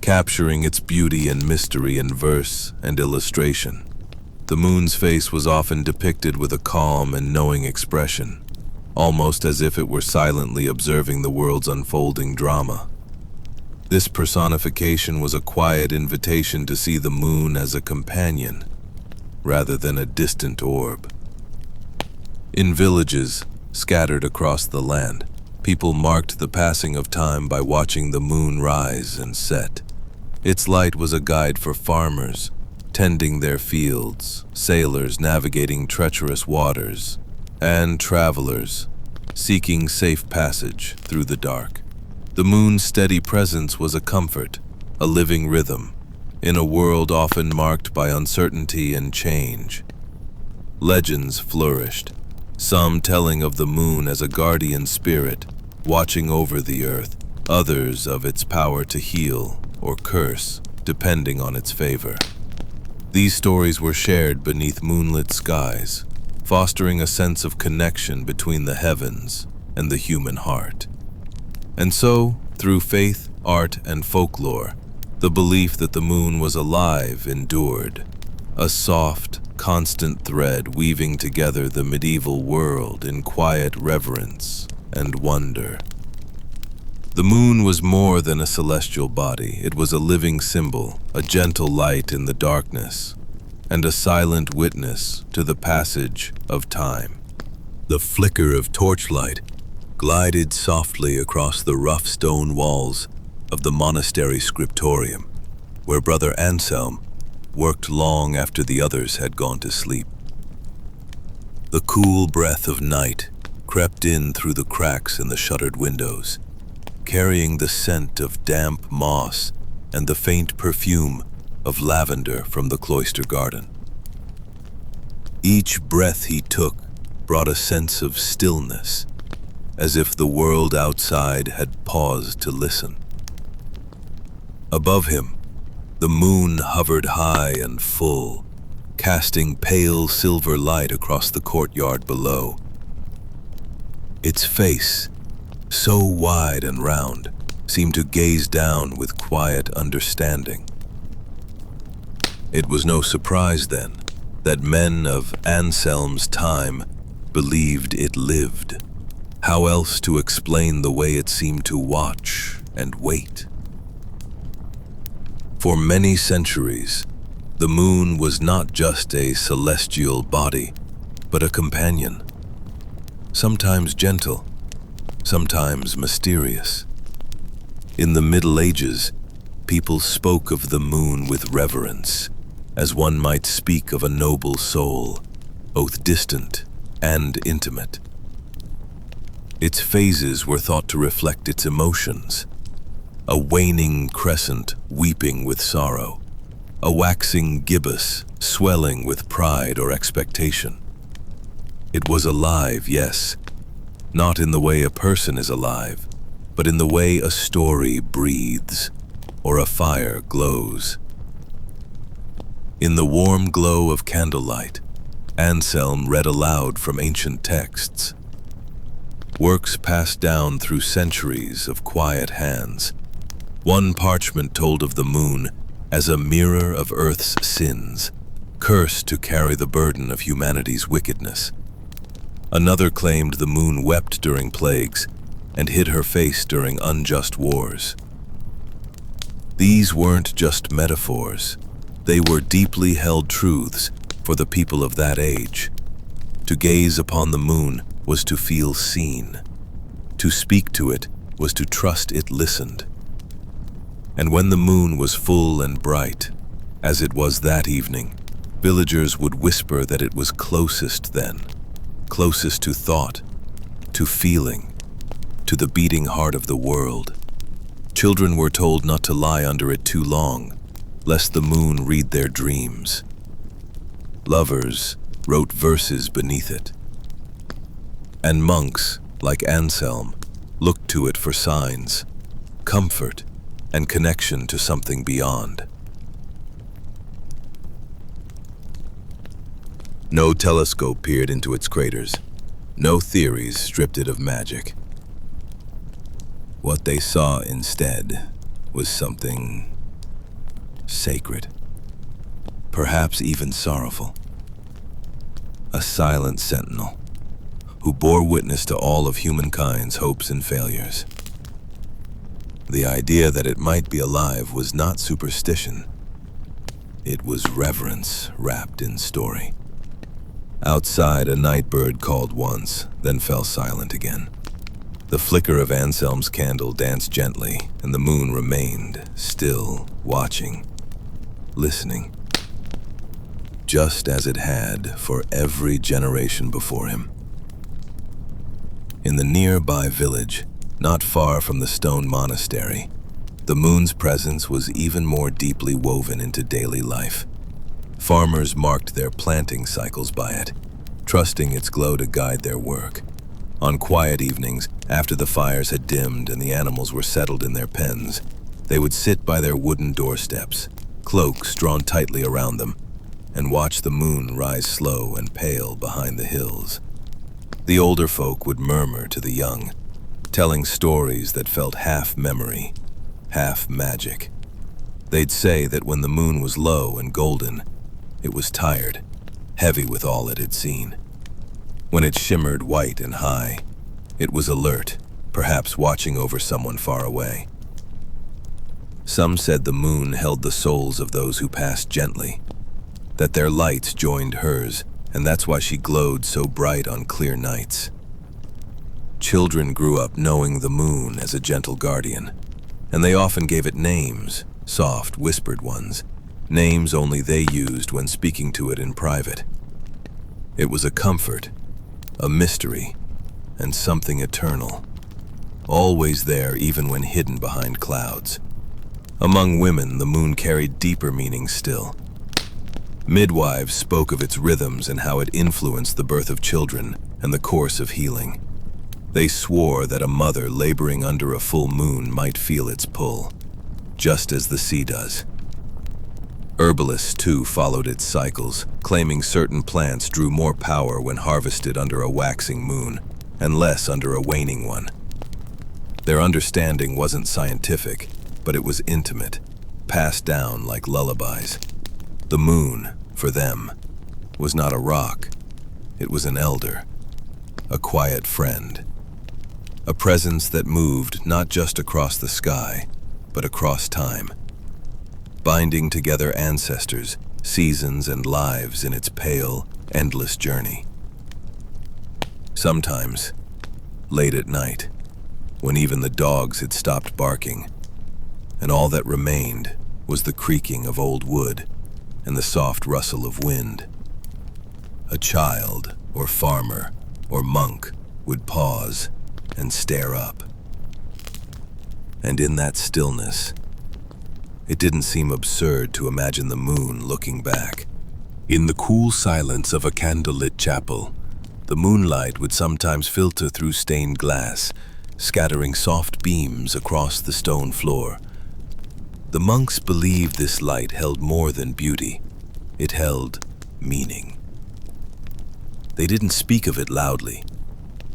capturing its beauty and mystery in verse and illustration. The moon's face was often depicted with a calm and knowing expression, almost as if it were silently observing the world's unfolding drama. This personification was a quiet invitation to see the moon as a companion, rather than a distant orb. In villages scattered across the land, people marked the passing of time by watching the moon rise and set. Its light was a guide for farmers, tending their fields, sailors navigating treacherous waters, and travelers seeking safe passage through the dark. The moon's steady presence was a comfort, a living rhythm, in a world often marked by uncertainty and change. Legends flourished, some telling of the moon as a guardian spirit watching over the earth, others of its power to heal or curse, depending on its favor. These stories were shared beneath moonlit skies, fostering a sense of connection between the heavens and the human heart. And so, through faith, art, and folklore, the belief that the moon was alive endured, a soft, constant thread weaving together the medieval world in quiet reverence and wonder. The moon was more than a celestial body. It was a living symbol, a gentle light in the darkness, and a silent witness to the passage of time. The flicker of torchlight glided softly across the rough stone walls of the monastery scriptorium, where Brother Anselm worked long after the others had gone to sleep. The cool breath of night crept in through the cracks in the shuttered windows, carrying the scent of damp moss and the faint perfume of lavender from the cloister garden. Each breath he took brought a sense of stillness, as if the world outside had paused to listen. Above him, the moon hovered high and full, casting pale silver light across the courtyard below. Its face, so wide and round, seemed to gaze down with quiet understanding. It was no surprise, then, that men of Anselm's time believed it lived. How else to explain the way it seemed to watch and wait? For many centuries, the moon was not just a celestial body, but a companion, sometimes gentle, sometimes mysterious. In the Middle Ages, people spoke of the moon with reverence, as one might speak of a noble soul, both distant and intimate. Its phases were thought to reflect its emotions: a waning crescent weeping with sorrow, a waxing gibbous swelling with pride or expectation. It was alive, yes, not in the way a person is alive, but in the way a story breathes or a fire glows. In the warm glow of candlelight, Anselm read aloud from ancient texts, works passed down through centuries of quiet hands. One parchment told of the moon as a mirror of Earth's sins, cursed to carry the burden of humanity's wickedness. Another claimed the moon wept during plagues and hid her face during unjust wars. These weren't just metaphors. They were deeply held truths for the people of that age. To gaze upon the moon was to feel seen. To speak to it was to trust it listened. And when the moon was full and bright, as it was that evening, villagers would whisper that it was closest then, closest to thought, to feeling, to the beating heart of the world. Children were told not to lie under it too long, lest the moon read their dreams. Lovers wrote verses beneath it. And monks, like Anselm, looked to it for signs, comfort, and connection to something beyond. No telescope peered into its craters. No theories stripped it of magic. What they saw instead was something sacred, perhaps even sorrowful. A silent sentinel who bore witness to all of humankind's hopes and failures. The idea that it might be alive was not superstition. It was reverence wrapped in story. Outside, a night bird called once, then fell silent again. The flicker of Anselm's candle danced gently, and the moon remained, still, watching, listening, just as it had for every generation before him. In the nearby village, not far from the stone monastery, the moon's presence was even more deeply woven into daily life. Farmers marked their planting cycles by it, trusting its glow to guide their work. On quiet evenings, after the fires had dimmed and the animals were settled in their pens, they would sit by their wooden doorsteps, cloaks drawn tightly around them, and watch the moon rise slow and pale behind the hills. The older folk would murmur to the young, telling stories that felt half memory, half magic. They'd say that when the moon was low and golden, it was tired, heavy with all it had seen. When it shimmered white and high, it was alert, perhaps watching over someone far away. Some said the moon held the souls of those who passed gently, that their lights joined hers, and that's why she glowed so bright on clear nights. Children grew up knowing the moon as a gentle guardian, and they often gave it names, soft, whispered ones, names only they used when speaking to it in private. It was a comfort, a mystery, and something eternal, always there even when hidden behind clouds. Among women, the moon carried deeper meanings still. Midwives spoke of its rhythms and how it influenced the birth of children and the course of healing. They swore that a mother laboring under a full moon might feel its pull. just as the sea does. Herbalists, too, followed its cycles, claiming certain plants drew more power when harvested under a waxing moon, and less under a waning one. Their understanding wasn't scientific, but it was intimate, passed down like lullabies. The moon, for them, was not a rock. It was an elder, a quiet friend, a presence that moved not just across the sky, but across time, binding together ancestors, seasons, and lives in its pale, endless journey. Sometimes, late at night, when even the dogs had stopped barking, and all that remained was the creaking of old wood and the soft rustle of wind, a child or farmer or monk would pause and stare up. And in that stillness, it didn't seem absurd to imagine the moon looking back. In the cool silence of a candlelit chapel, the moonlight would sometimes filter through stained glass, scattering soft beams across the stone floor. The monks believed this light held more than beauty. It held meaning. They didn't speak of it loudly,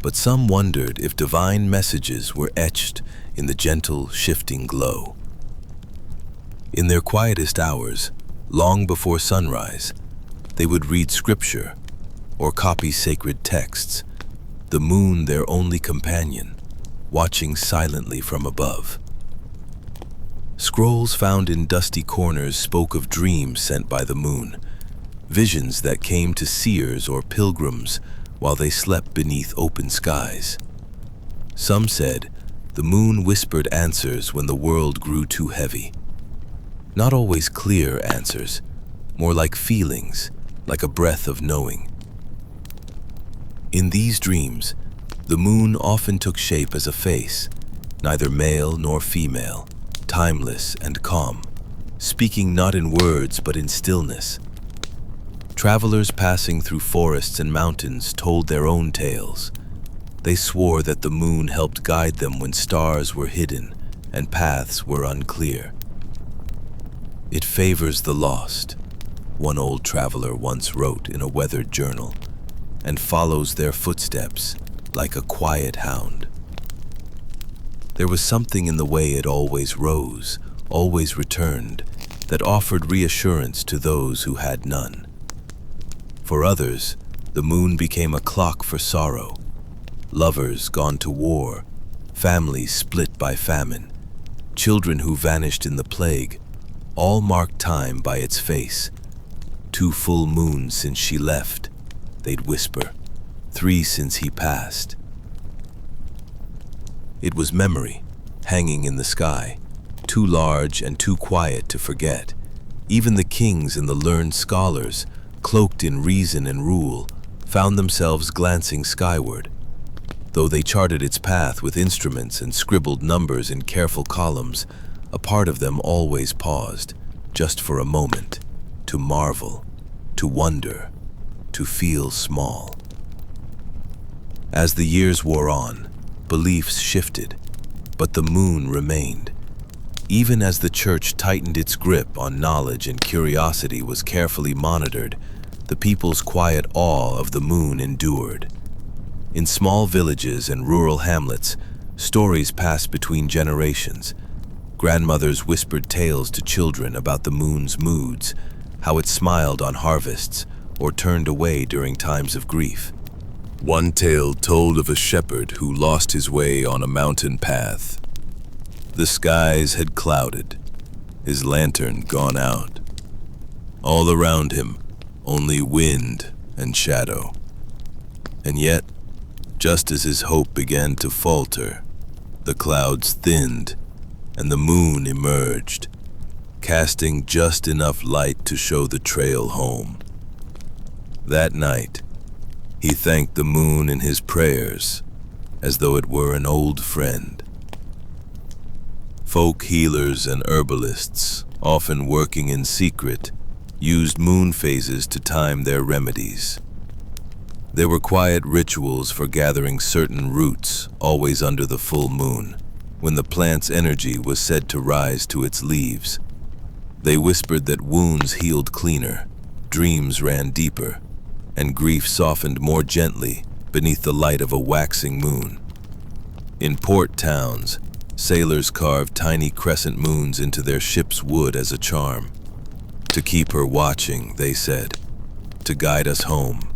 but some wondered if divine messages were etched in the gentle, shifting glow. In their quietest hours, long before sunrise, they would read scripture or copy sacred texts, the moon their only companion, watching silently from above. Scrolls found in dusty corners spoke of dreams sent by the moon, visions that came to seers or pilgrims while they slept beneath open skies. Some said the moon whispered answers when the world grew too heavy. Not always clear answers, more like feelings, like a breath of knowing. In these dreams, the moon often took shape as a face, neither male nor female, timeless and calm, speaking not in words but in stillness. Travelers passing through forests and mountains told their own tales. They swore that the moon helped guide them when stars were hidden and paths were unclear. "It favors the lost," one old traveler once wrote in a weathered journal, "and follows their footsteps like a quiet hound." There was something in the way it always rose, always returned, that offered reassurance to those who had none. For others, the moon became a clock for sorrow. Lovers gone to war, families split by famine, children who vanished in the plague, all marked time by its face. 2 full moons since she left, they'd whisper, 3 since he passed. It was memory, hanging in the sky, too large and too quiet to forget. Even the kings and the learned scholars, cloaked in reason and rule, found themselves glancing skyward. Though they charted its path with instruments and scribbled numbers in careful columns, a part of them always paused, just for a moment, to marvel, to wonder, to feel small. As the years wore on, beliefs shifted, but the moon remained. Even as the church tightened its grip on knowledge and curiosity was carefully monitored, the people's quiet awe of the moon endured. In small villages and rural hamlets, stories passed between generations. Grandmothers whispered tales to children about the moon's moods, how it smiled on harvests or turned away during times of grief. One tale told of a shepherd who lost his way on a mountain path. The skies had clouded, his lantern gone out. All around him, only wind and shadow. And yet, just as his hope began to falter, the clouds thinned and the moon emerged, casting just enough light to show the trail home. That night, he thanked the moon in his prayers, as though it were an old friend. Folk healers and herbalists, often working in secret, used moon phases to time their remedies. There were quiet rituals for gathering certain roots, always under the full moon, when the plant's energy was said to rise to its leaves. They whispered that wounds healed cleaner, dreams ran deeper, and grief softened more gently beneath the light of a waxing moon. In port towns, sailors carved tiny crescent moons into their ship's wood as a charm. To keep her watching, they said, to guide us home.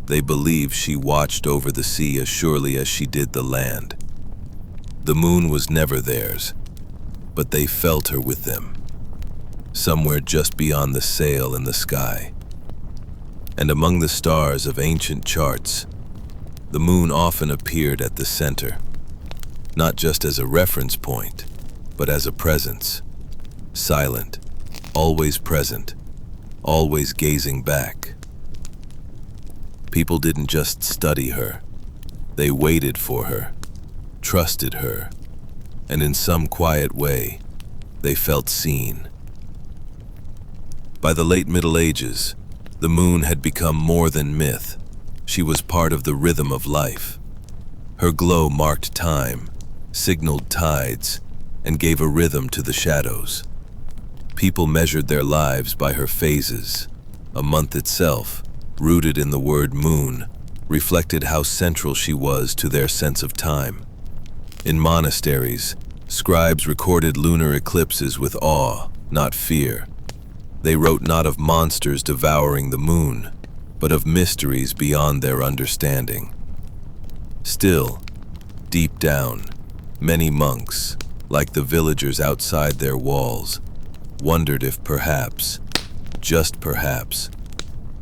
They believed she watched over the sea as surely as she did the land. The moon was never theirs, but they felt her with them, somewhere just beyond the sail and the sky. And among the stars of ancient charts, the moon often appeared at the center, not just as a reference point, but as a presence, silent, always present, always gazing back. People didn't just study her, they waited for her, trusted her, and in some quiet way, they felt seen. By the late Middle Ages, the moon had become more than myth. She was part of the rhythm of life. Her glow marked time, signaled tides, and gave a rhythm to the shadows. People measured their lives by her phases. A month itself, rooted in the word moon, reflected how central she was to their sense of time. In monasteries, scribes recorded lunar eclipses with awe, not fear. They wrote not of monsters devouring the moon, but of mysteries beyond their understanding. Still, deep down, many monks, like the villagers outside their walls, wondered if perhaps, just perhaps,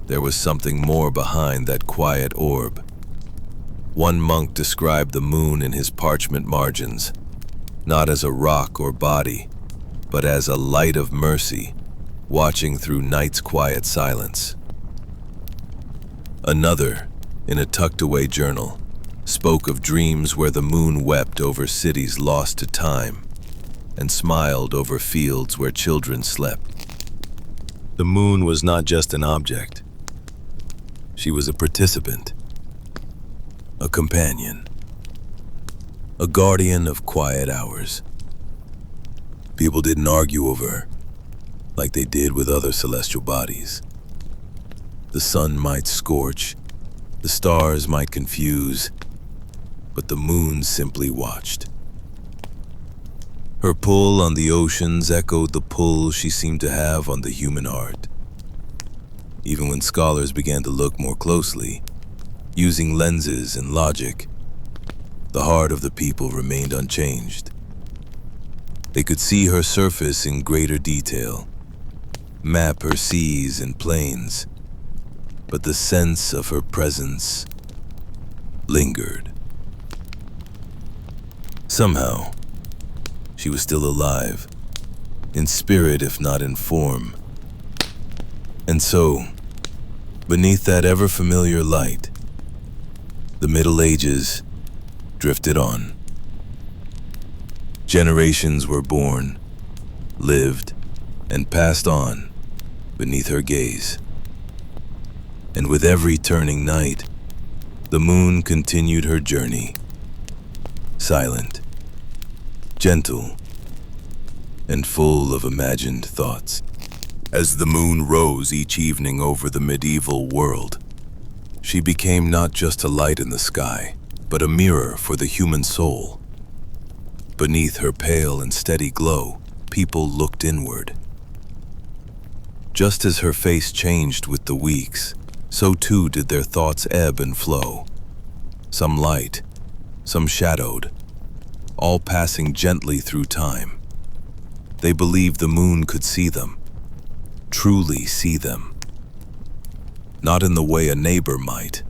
there was something more behind that quiet orb. One monk described the moon in his parchment margins, not as a rock or body, but as a light of mercy, watching through night's quiet silence. Another, in a tucked-away journal, spoke of dreams where the moon wept over cities lost to time and smiled over fields where children slept. The moon was not just an object. She was a participant, a companion, a guardian of quiet hours. People didn't argue over her like they did with other celestial bodies. The sun might scorch, the stars might confuse, but the moon simply watched. Her pull on the oceans echoed the pull she seemed to have on the human heart. Even when scholars began to look more closely, using lenses and logic, the heart of the people remained unchanged. They could see her surface in greater detail, map her seas and plains, but the sense of her presence lingered. Somehow, she was still alive, in spirit if not in form. And so, beneath that ever-familiar light, the Middle Ages drifted on. Generations were born, lived, and passed on beneath her gaze. And with every turning night, the moon continued her journey, silent, gentle, and full of imagined thoughts. As the moon rose each evening over the medieval world, she became not just a light in the sky, but a mirror for the human soul. Beneath her pale and steady glow, people looked inward. Just as her face changed with the weeks, so too did their thoughts ebb and flow. Some light, some shadowed, all passing gently through time. They believed the moon could see them, truly see them. Not in the way a neighbor might,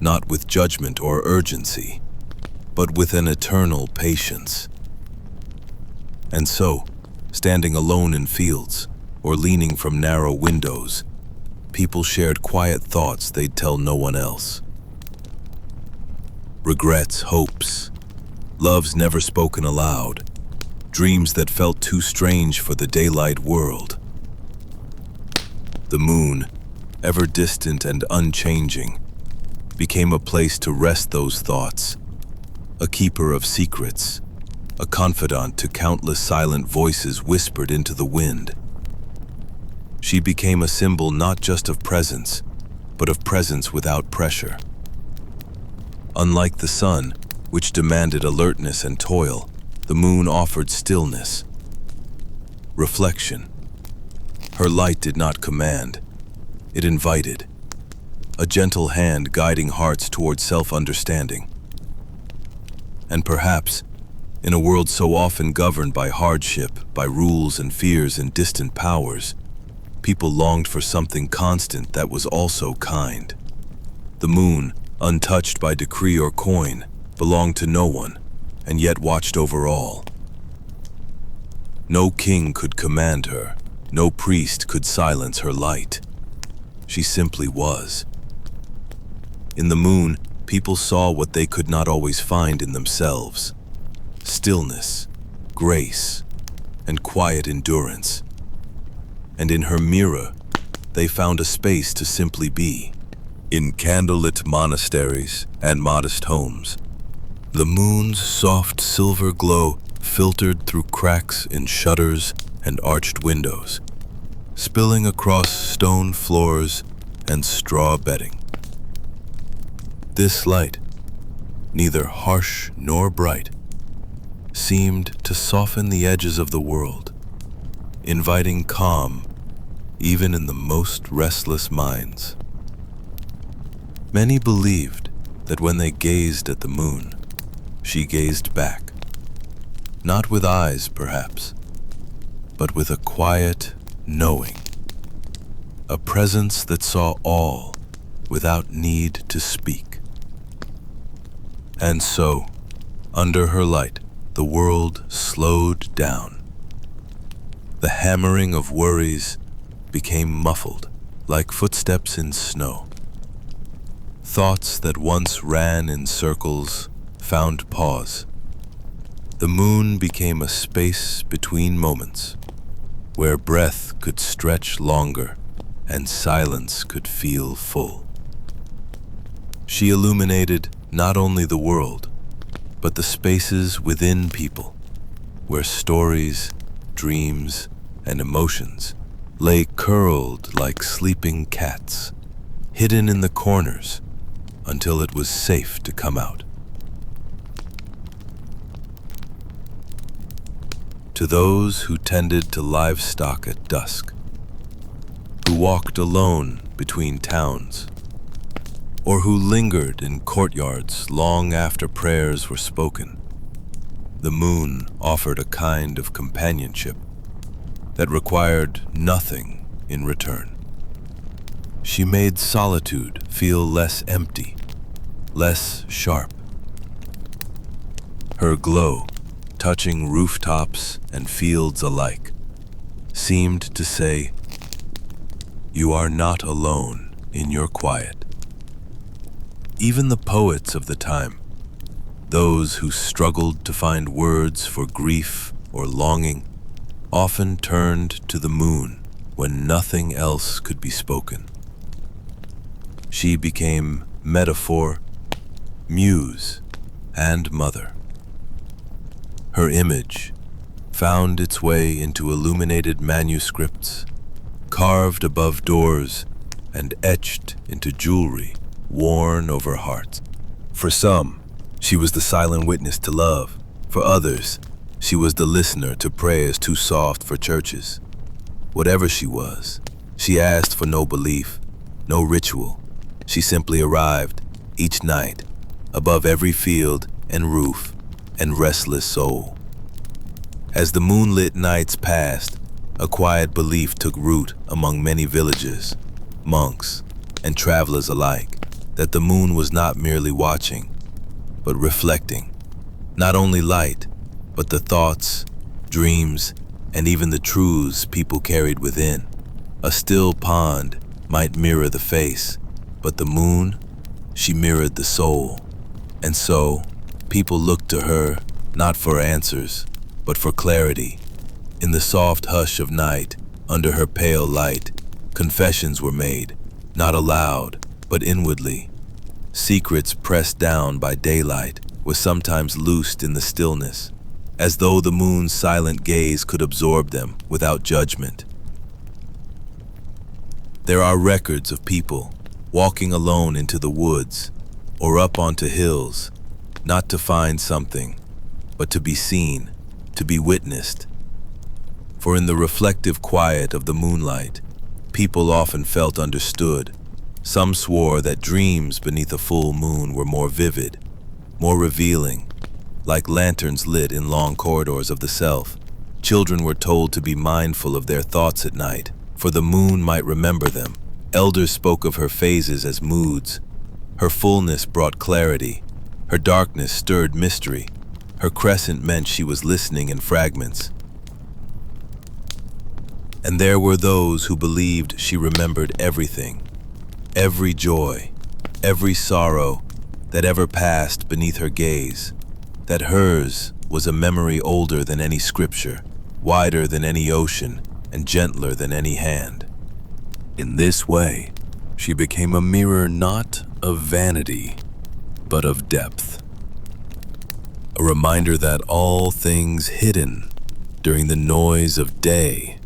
not with judgment or urgency, but with an eternal patience. And so, standing alone in fields or leaning from narrow windows, people shared quiet thoughts they'd tell no one else. Regrets, hopes, loves never spoken aloud, dreams that felt too strange for the daylight world. The moon, ever distant and unchanging, became a place to rest those thoughts, a keeper of secrets, a confidant to countless silent voices whispered into the wind. She became a symbol not just of presence, but of presence without pressure. Unlike the sun, which demanded alertness and toil, the moon offered stillness, reflection. Her light did not command, it invited, a gentle hand guiding hearts toward self-understanding. And perhaps, in a world so often governed by hardship, by rules and fears and distant powers, people longed for something constant that was also kind. The moon, untouched by decree or coin, belonged to no one, and yet watched over all. No king could command her, no priest could silence her light. She simply was. In the moon, people saw what they could not always find in themselves: stillness, grace, and quiet endurance. And in her mirror, they found a space to simply be. In candlelit monasteries and modest homes, the moon's soft silver glow filtered through cracks in shutters and arched windows, spilling across stone floors and straw bedding. This light, neither harsh nor bright, seemed to soften the edges of the world, inviting calm even in the most restless minds. Many believed that when they gazed at the moon, she gazed back, not with eyes perhaps, but with a quiet knowing, a presence that saw all without need to speak. And so, under her light, the world slowed down. The hammering of worries became muffled, like footsteps in snow. Thoughts that once ran in circles found pause. The moon became a space between moments, where breath could stretch longer and silence could feel full. She illuminated not only the world, but the spaces within people, where stories, dreams, and emotions lay curled like sleeping cats, hidden in the corners until it was safe to come out. To those who tended to livestock at dusk, who walked alone between towns, or who lingered in courtyards long after prayers were spoken, the moon offered a kind of companionship that required nothing in return. She made solitude feel less empty, less sharp. Her glow, touching rooftops and fields alike, seemed to say, "You are not alone in your quiet." Even the poets of the time, those who struggled to find words for grief or longing, often turned to the moon when nothing else could be spoken. She became metaphor, muse, and mother. Her image found its way into illuminated manuscripts, carved above doors, and etched into jewelry worn over hearts. For some, she was the silent witness to love. For others, she was the listener to prayers too soft for churches. Whatever she was, she asked for no belief, no ritual. She simply arrived, each night, above every field and roof and restless soul. As the moonlit nights passed, a quiet belief took root among many villagers, monks, and travelers alike, that the moon was not merely watching, but reflecting, not only light, but the thoughts, dreams, and even the truths people carried within. A still pond might mirror the face, but the moon, she mirrored the soul. And so, people looked to her not for answers, but for clarity. In the soft hush of night, under her pale light, confessions were made, not aloud, but inwardly. Secrets pressed down by daylight were sometimes loosed in the stillness. as though the moon's silent gaze could absorb them without judgment. There are records of people walking alone into the woods or up onto hills, not to find something, but to be seen, to be witnessed. For in the reflective quiet of the moonlight, people often felt understood. Some swore that dreams beneath a full moon were more vivid, more revealing, like lanterns lit in long corridors of the self. Children were told to be mindful of their thoughts at night, for the moon might remember them. Elders spoke of her phases as moods. Her fullness brought clarity. Her darkness stirred mystery. Her crescent meant she was listening in fragments. And there were those who believed she remembered everything, every joy, every sorrow that ever passed beneath her gaze, that hers was a memory older than any scripture, wider than any ocean, and gentler than any hand. In this way, she became a mirror not of vanity, but of depth. A reminder that all things hidden during the noise of day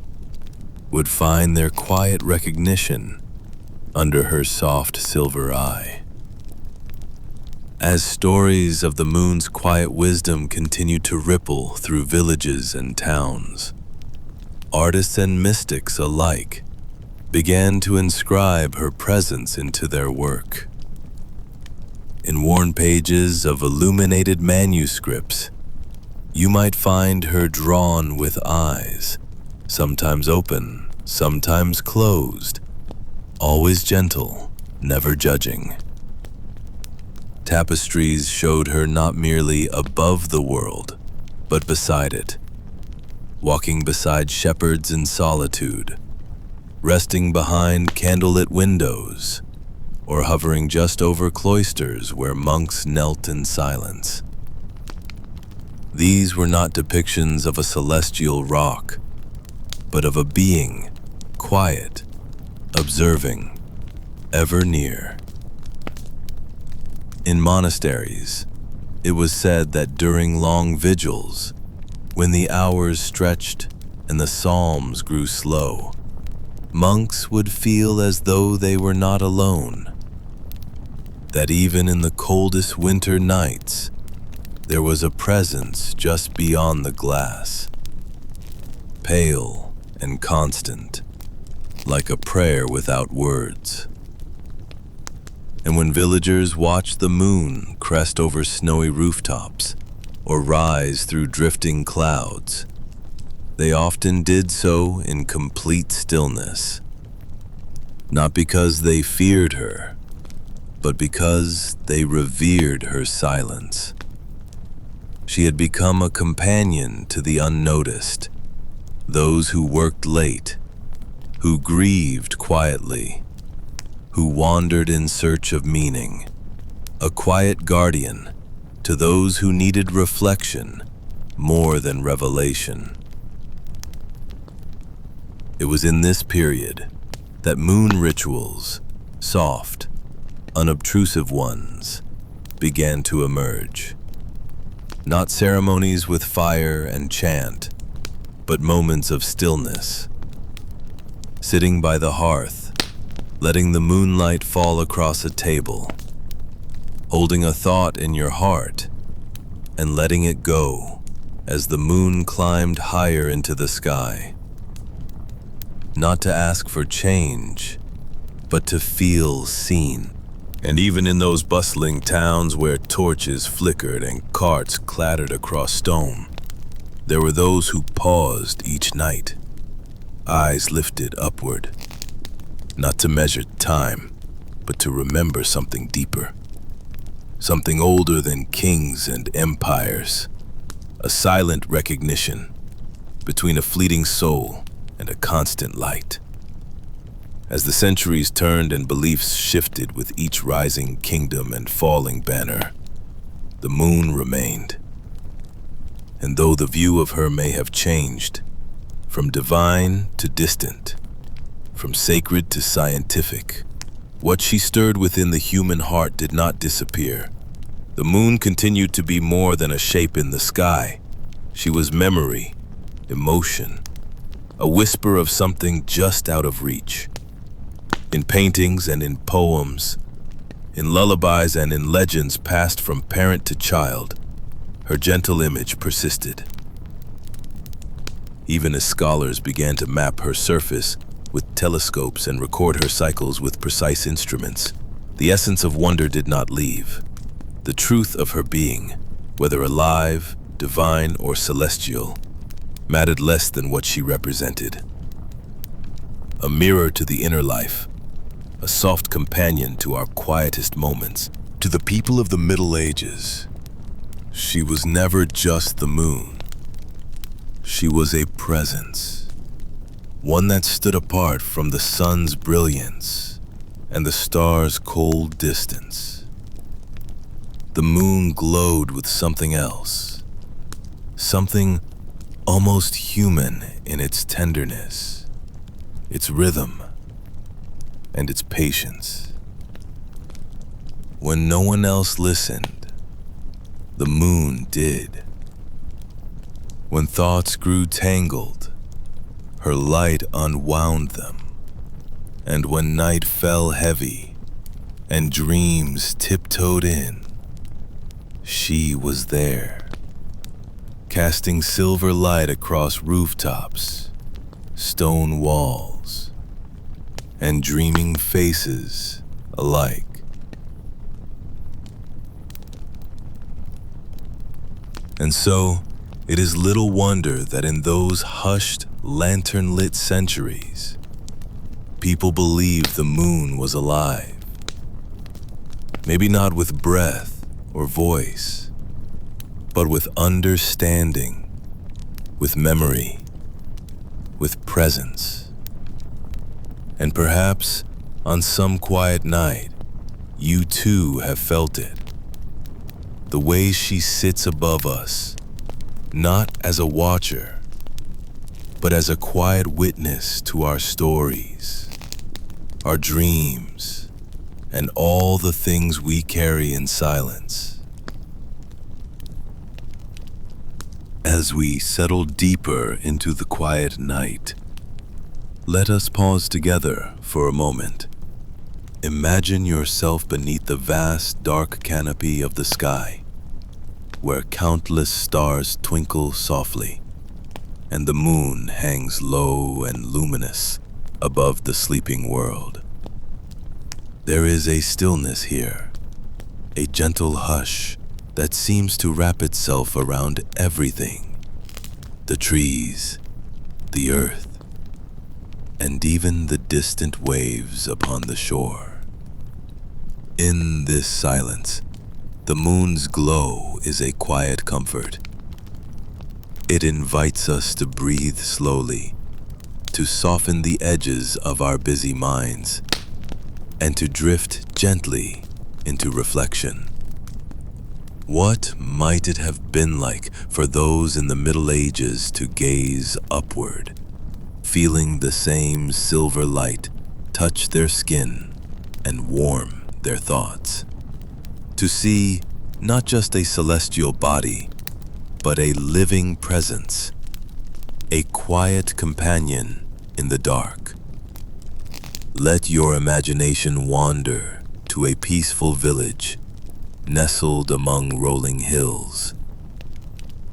would find their quiet recognition under her soft silver eye. As stories of the moon's quiet wisdom continued to ripple through villages and towns, artists and mystics alike began to inscribe her presence into their work. In worn pages of illuminated manuscripts, you might find her drawn with eyes, sometimes open, sometimes closed, always gentle, never judging. Tapestries showed her not merely above the world, but beside it, walking beside shepherds in solitude, resting behind candlelit windows, or hovering just over cloisters where monks knelt in silence. These were not depictions of a celestial rock, but of a being, quiet, observing, ever near. In monasteries, it was said that during long vigils, when the hours stretched and the psalms grew slow, monks would feel as though they were not alone, that even in the coldest winter nights, there was a presence just beyond the glass, pale and constant, like a prayer without words. And when villagers watched the moon crest over snowy rooftops or rise through drifting clouds, they often did so in complete stillness, not because they feared her, but because they revered her silence. She had become a companion to the unnoticed, those who worked late, who grieved quietly, who wandered in search of meaning, a quiet guardian to those who needed reflection more than revelation. It was in this period that moon rituals, soft, unobtrusive ones, began to emerge. Not ceremonies with fire and chant, but moments of stillness. Sitting by the hearth, letting the moonlight fall across a table, holding a thought in your heart, and letting it go as the moon climbed higher into the sky. Not to ask for change, but to feel seen. And even in those bustling towns where torches flickered and carts clattered across stone, there were those who paused each night, eyes lifted upward, not to measure time, but to remember something deeper, something older than kings and empires, a silent recognition between a fleeting soul and a constant light. As the centuries turned and beliefs shifted with each rising kingdom and falling banner, the moon remained. And though the view of her may have changed, from divine to distant, from sacred to scientific, what she stirred within the human heart did not disappear. The moon continued to be more than a shape in the sky. She was memory, emotion, a whisper of something just out of reach. In paintings and in poems, in lullabies and in legends passed from parent to child, her gentle image persisted. Even as scholars began to map her surface with telescopes and record her cycles with precise instruments, the essence of wonder did not leave. The truth of her being, whether alive, divine, or celestial, mattered less than what she represented. A mirror to the inner life, a soft companion to our quietest moments. To the people of the Middle Ages, she was never just the moon. She was a presence, one that stood apart from the sun's brilliance and the stars' cold distance. The moon glowed with something else, something almost human in its tenderness, its rhythm, and its patience. When no one else listened, the moon did. When thoughts grew tangled, her light unwound them. And when night fell heavy and dreams tiptoed in, she was there, casting silver light across rooftops, stone walls, and dreaming faces alike. And so, it is little wonder that in those hushed, lantern-lit centuries, people believed the moon was alive. Maybe not with breath or voice, but with understanding, with memory, with presence. And perhaps, on some quiet night, you too have felt it. The way she sits above us, not as a watcher, but as a quiet witness to our stories, our dreams, and all the things we carry in silence. As we settle deeper into the quiet night, let us pause together for a moment. Imagine yourself beneath the vast, dark canopy of the sky, where countless stars twinkle softly, and the moon hangs low and luminous above the sleeping world. There is a stillness here, a gentle hush that seems to wrap itself around everything, the trees, the earth, and even the distant waves upon the shore. In this silence, the moon's glow is a quiet comfort. It invites us to breathe slowly, to soften the edges of our busy minds, and to drift gently into reflection. What might it have been like for those in the Middle Ages to gaze upward, feeling the same silver light touch their skin and warm their thoughts? To see not just a celestial body, but a living presence, a quiet companion in the dark. Let your imagination wander to a peaceful village nestled among rolling hills,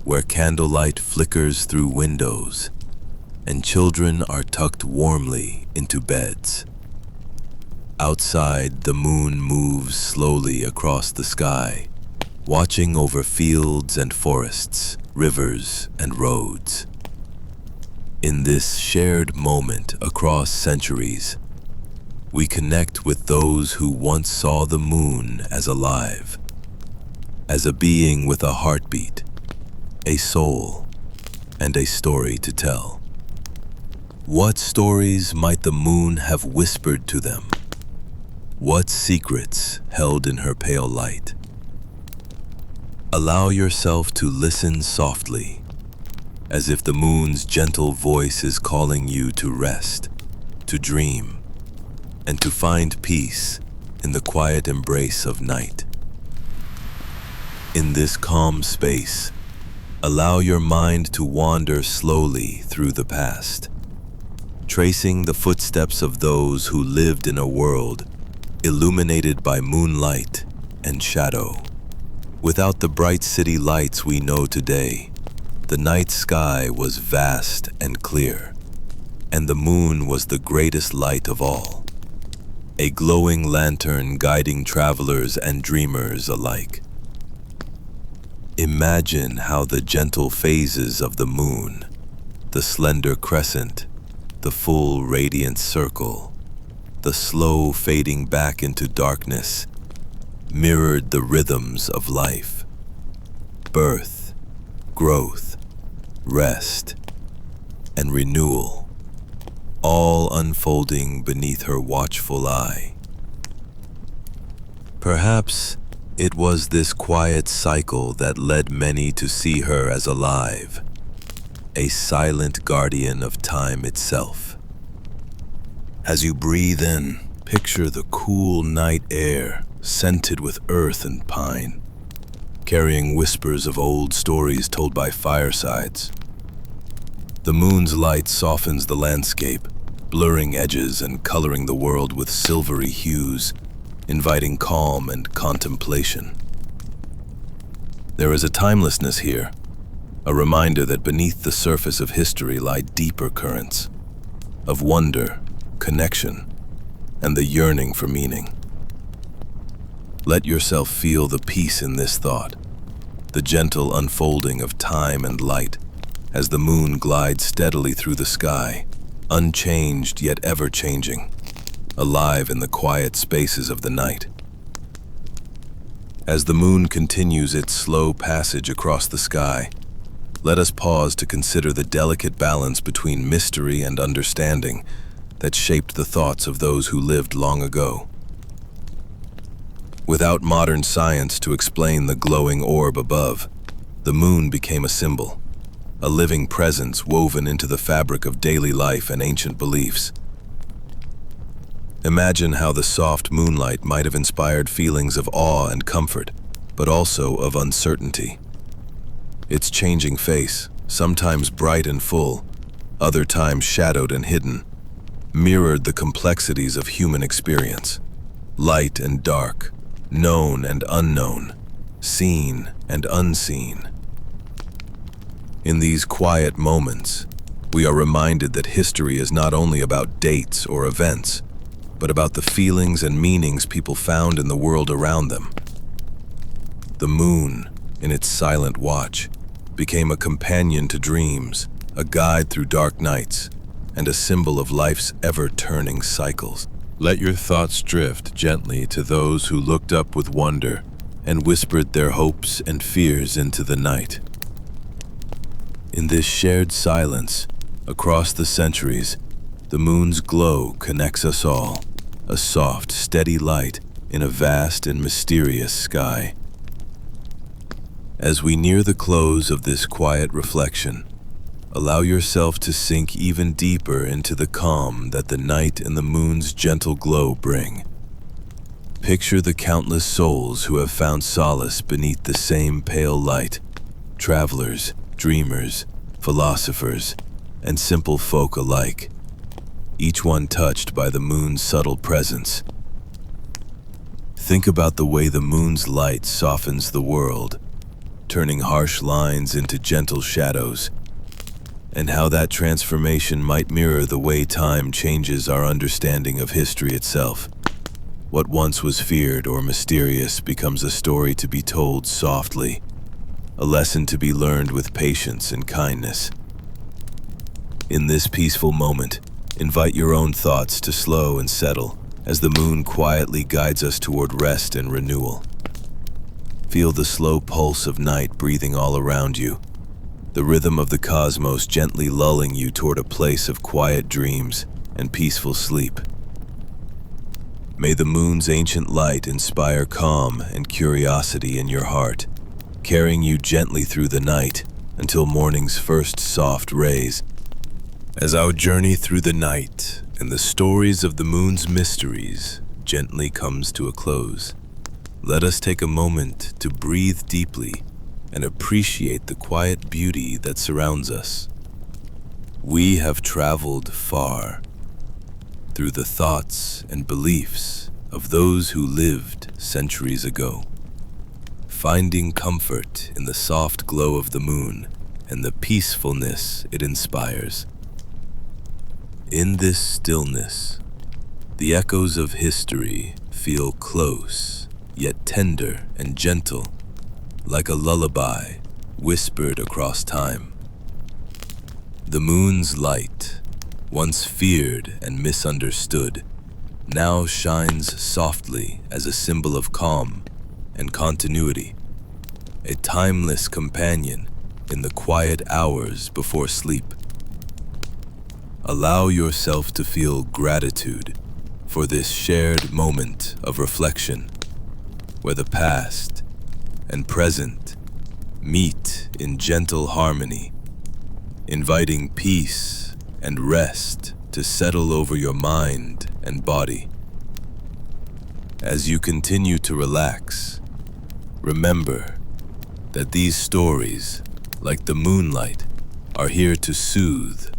where candlelight flickers through windows and children are tucked warmly into beds. Outside, the moon moves slowly across the sky, watching over fields and forests, rivers and roads. In this shared moment across centuries, we connect with those who once saw the moon as alive, as a being with a heartbeat, a soul, and a story to tell. What stories might the moon have whispered to them? What secrets held in her pale light? Allow yourself to listen softly, as if the moon's gentle voice is calling you to rest, to dream, and to find peace in the quiet embrace of night. In this calm space, Allow your mind to wander slowly through the past, tracing the footsteps of those who lived in a world illuminated by moonlight and shadow. Without the bright city lights we know today, the night sky was vast and clear, and the moon was the greatest light of all, a glowing lantern guiding travelers and dreamers alike. Imagine how the gentle phases of the moon, the slender crescent, the full radiant circle, the slow fading back into darkness, mirrored the rhythms of life: birth, growth, rest, and renewal, all unfolding beneath her watchful eye. Perhaps it was this quiet cycle that led many to see her as alive, a silent guardian of time itself. As you breathe in, picture the cool night air scented with earth and pine, carrying whispers of old stories told by firesides. The moon's light softens the landscape, blurring edges and coloring the world with silvery hues, inviting calm and contemplation. There is a timelessness here, a reminder that beneath the surface of history lie deeper currents of wonder, connection, and the yearning for meaning. Let yourself feel the peace in this thought, the gentle unfolding of time and light as the moon glides steadily through the sky, unchanged yet ever-changing, alive in the quiet spaces of the night. As the moon continues its slow passage across the sky, let us pause to consider the delicate balance between mystery and understanding that shaped the thoughts of those who lived long ago. Without modern science to explain the glowing orb above, the moon became a symbol, a living presence woven into the fabric of daily life and ancient beliefs. Imagine how the soft moonlight might have inspired feelings of awe and comfort, but also of uncertainty. Its changing face, sometimes bright and full, other times shadowed and hidden, mirrored the complexities of human experience: light and dark, known and unknown, seen and unseen. In these quiet moments, we are reminded that history is not only about dates or events, but about the feelings and meanings people found in the world around them. The moon, in its silent watch, became a companion to dreams, a guide through dark nights, and a symbol of life's ever-turning cycles. Let your thoughts drift gently to those who looked up with wonder and whispered their hopes and fears into the night. In this shared silence, across the centuries, the moon's glow connects us all, a soft, steady light in a vast and mysterious sky. As we near the close of this quiet reflection, allow yourself to sink even deeper into the calm that the night and the moon's gentle glow bring. Picture the countless souls who have found solace beneath the same pale light, travelers, dreamers, philosophers, and simple folk alike, each one touched by the moon's subtle presence. Think about the way the moon's light softens the world, turning harsh lines into gentle shadows, and how that transformation might mirror the way time changes our understanding of history itself. What once was feared or mysterious becomes a story to be told softly, a lesson to be learned with patience and kindness. In this peaceful moment, invite your own thoughts to slow and settle as the moon quietly guides us toward rest and renewal. Feel the slow pulse of night breathing all around you, the rhythm of the cosmos gently lulling you toward a place of quiet dreams and peaceful sleep. May the moon's ancient light inspire calm and curiosity in your heart, carrying you gently through the night until morning's first soft rays. As our journey through the night and the stories of the moon's mysteries gently comes to a close, let us take a moment to breathe deeply and appreciate the quiet beauty that surrounds us. We have traveled far through the thoughts and beliefs of those who lived centuries ago, finding comfort in the soft glow of the moon and the peacefulness it inspires. In this stillness, the echoes of history feel close, yet tender and gentle, like a lullaby whispered across time. The moon's light, once feared and misunderstood, now shines softly as a symbol of calm and continuity, a timeless companion in the quiet hours before sleep. Allow yourself to feel gratitude for this shared moment of reflection, where the past and present meet in gentle harmony, inviting peace and rest to settle over your mind and body. As you continue to relax, remember that these stories, like the moonlight, are here to soothe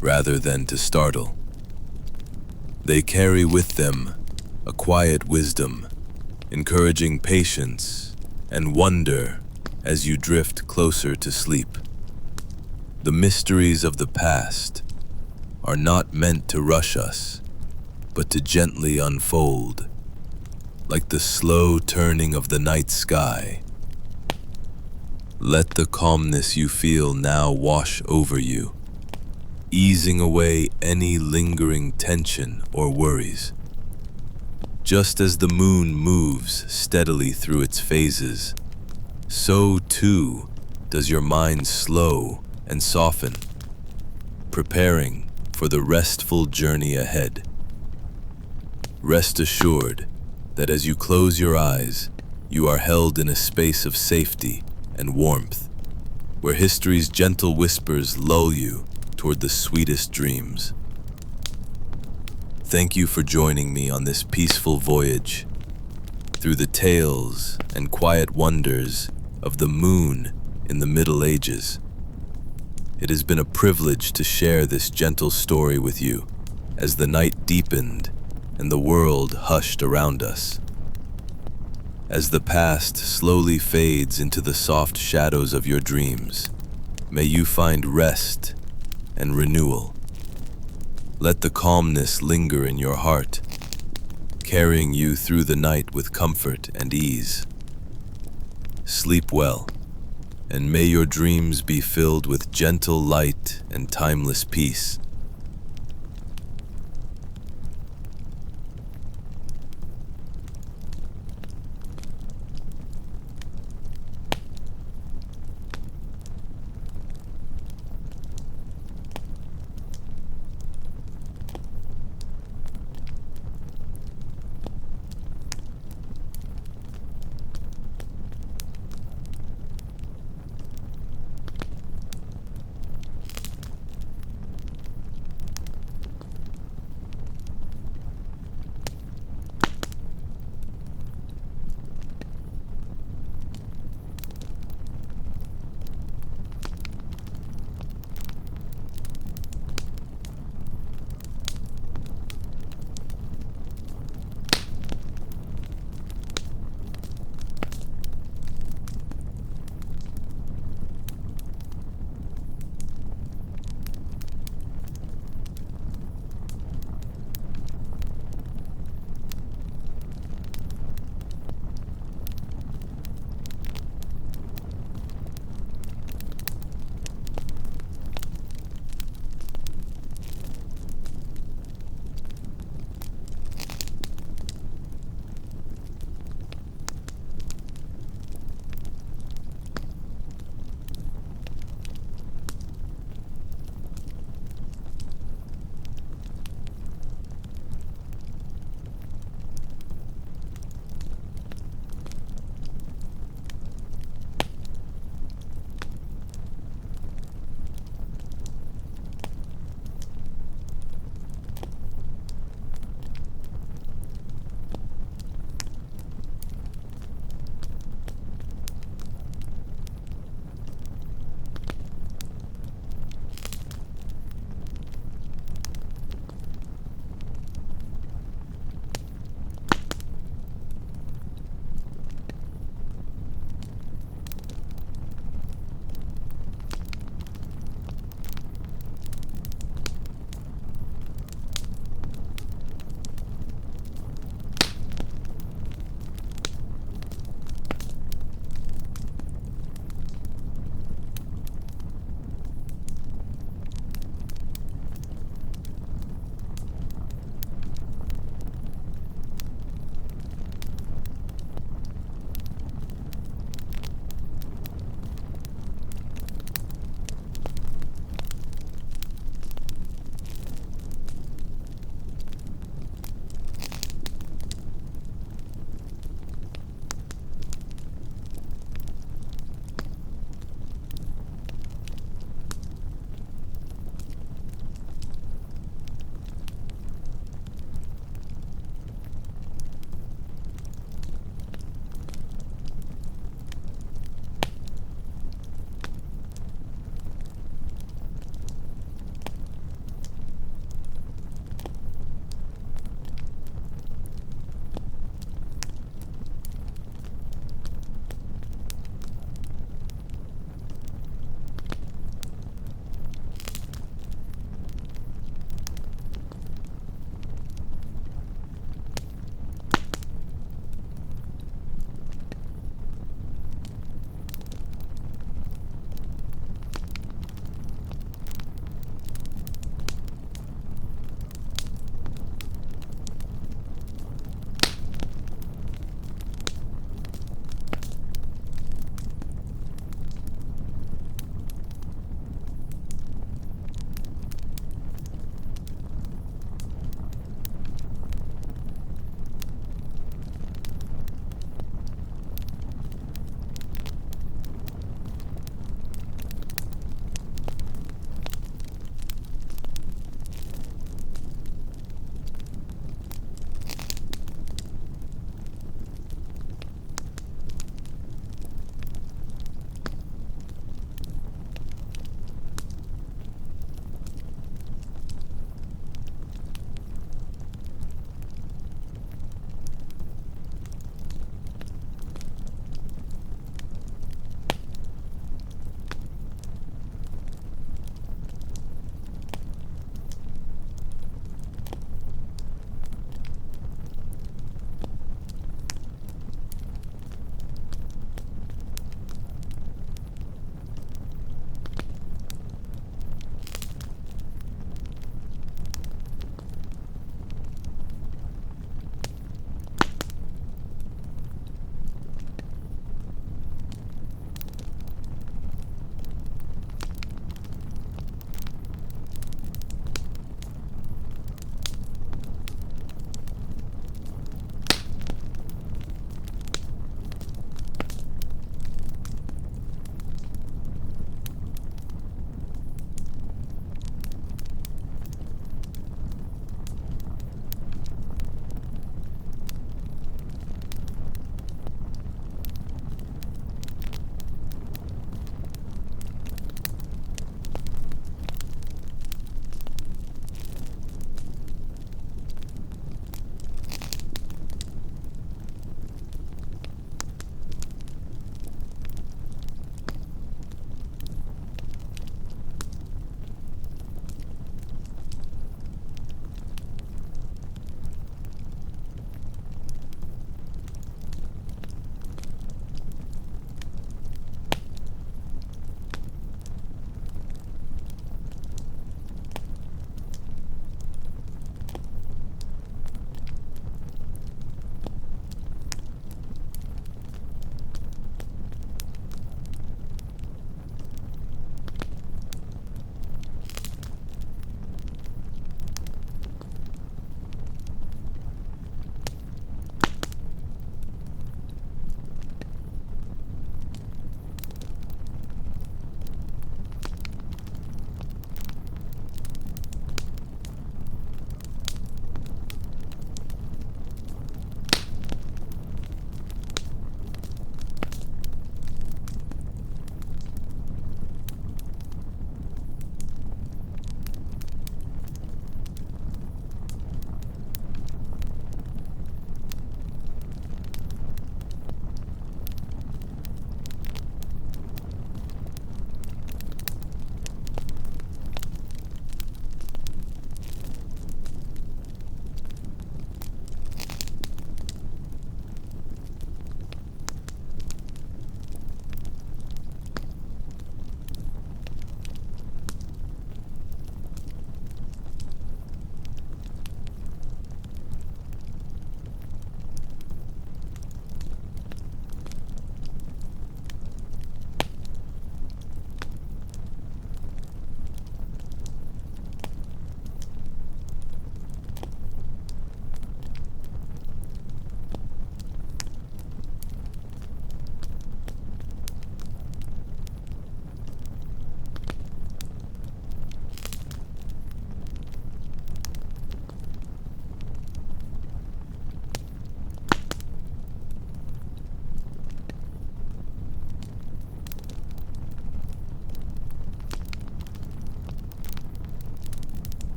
rather than to startle. They carry with them a quiet wisdom, encouraging patience and wonder as you drift closer to sleep. The mysteries of the past are not meant to rush us, but to gently unfold, like the slow turning of the night sky. Let the calmness you feel now wash over you, easing away any lingering tension or worries. Just as the moon moves steadily through its phases, so too does your mind slow and soften, preparing for the restful journey ahead. Rest assured that as you close your eyes, you are held in a space of safety and warmth, where history's gentle whispers lull you toward the sweetest dreams. Thank you for joining me on this peaceful voyage through the tales and quiet wonders of the moon in the Middle Ages. It has been a privilege to share this gentle story with you as the night deepened and the world hushed around us. As the past slowly fades into the soft shadows of your dreams, may you find rest and renewal. Let the calmness linger in your heart, carrying you through the night with comfort and ease. Sleep well, and may your dreams be filled with gentle light and timeless peace.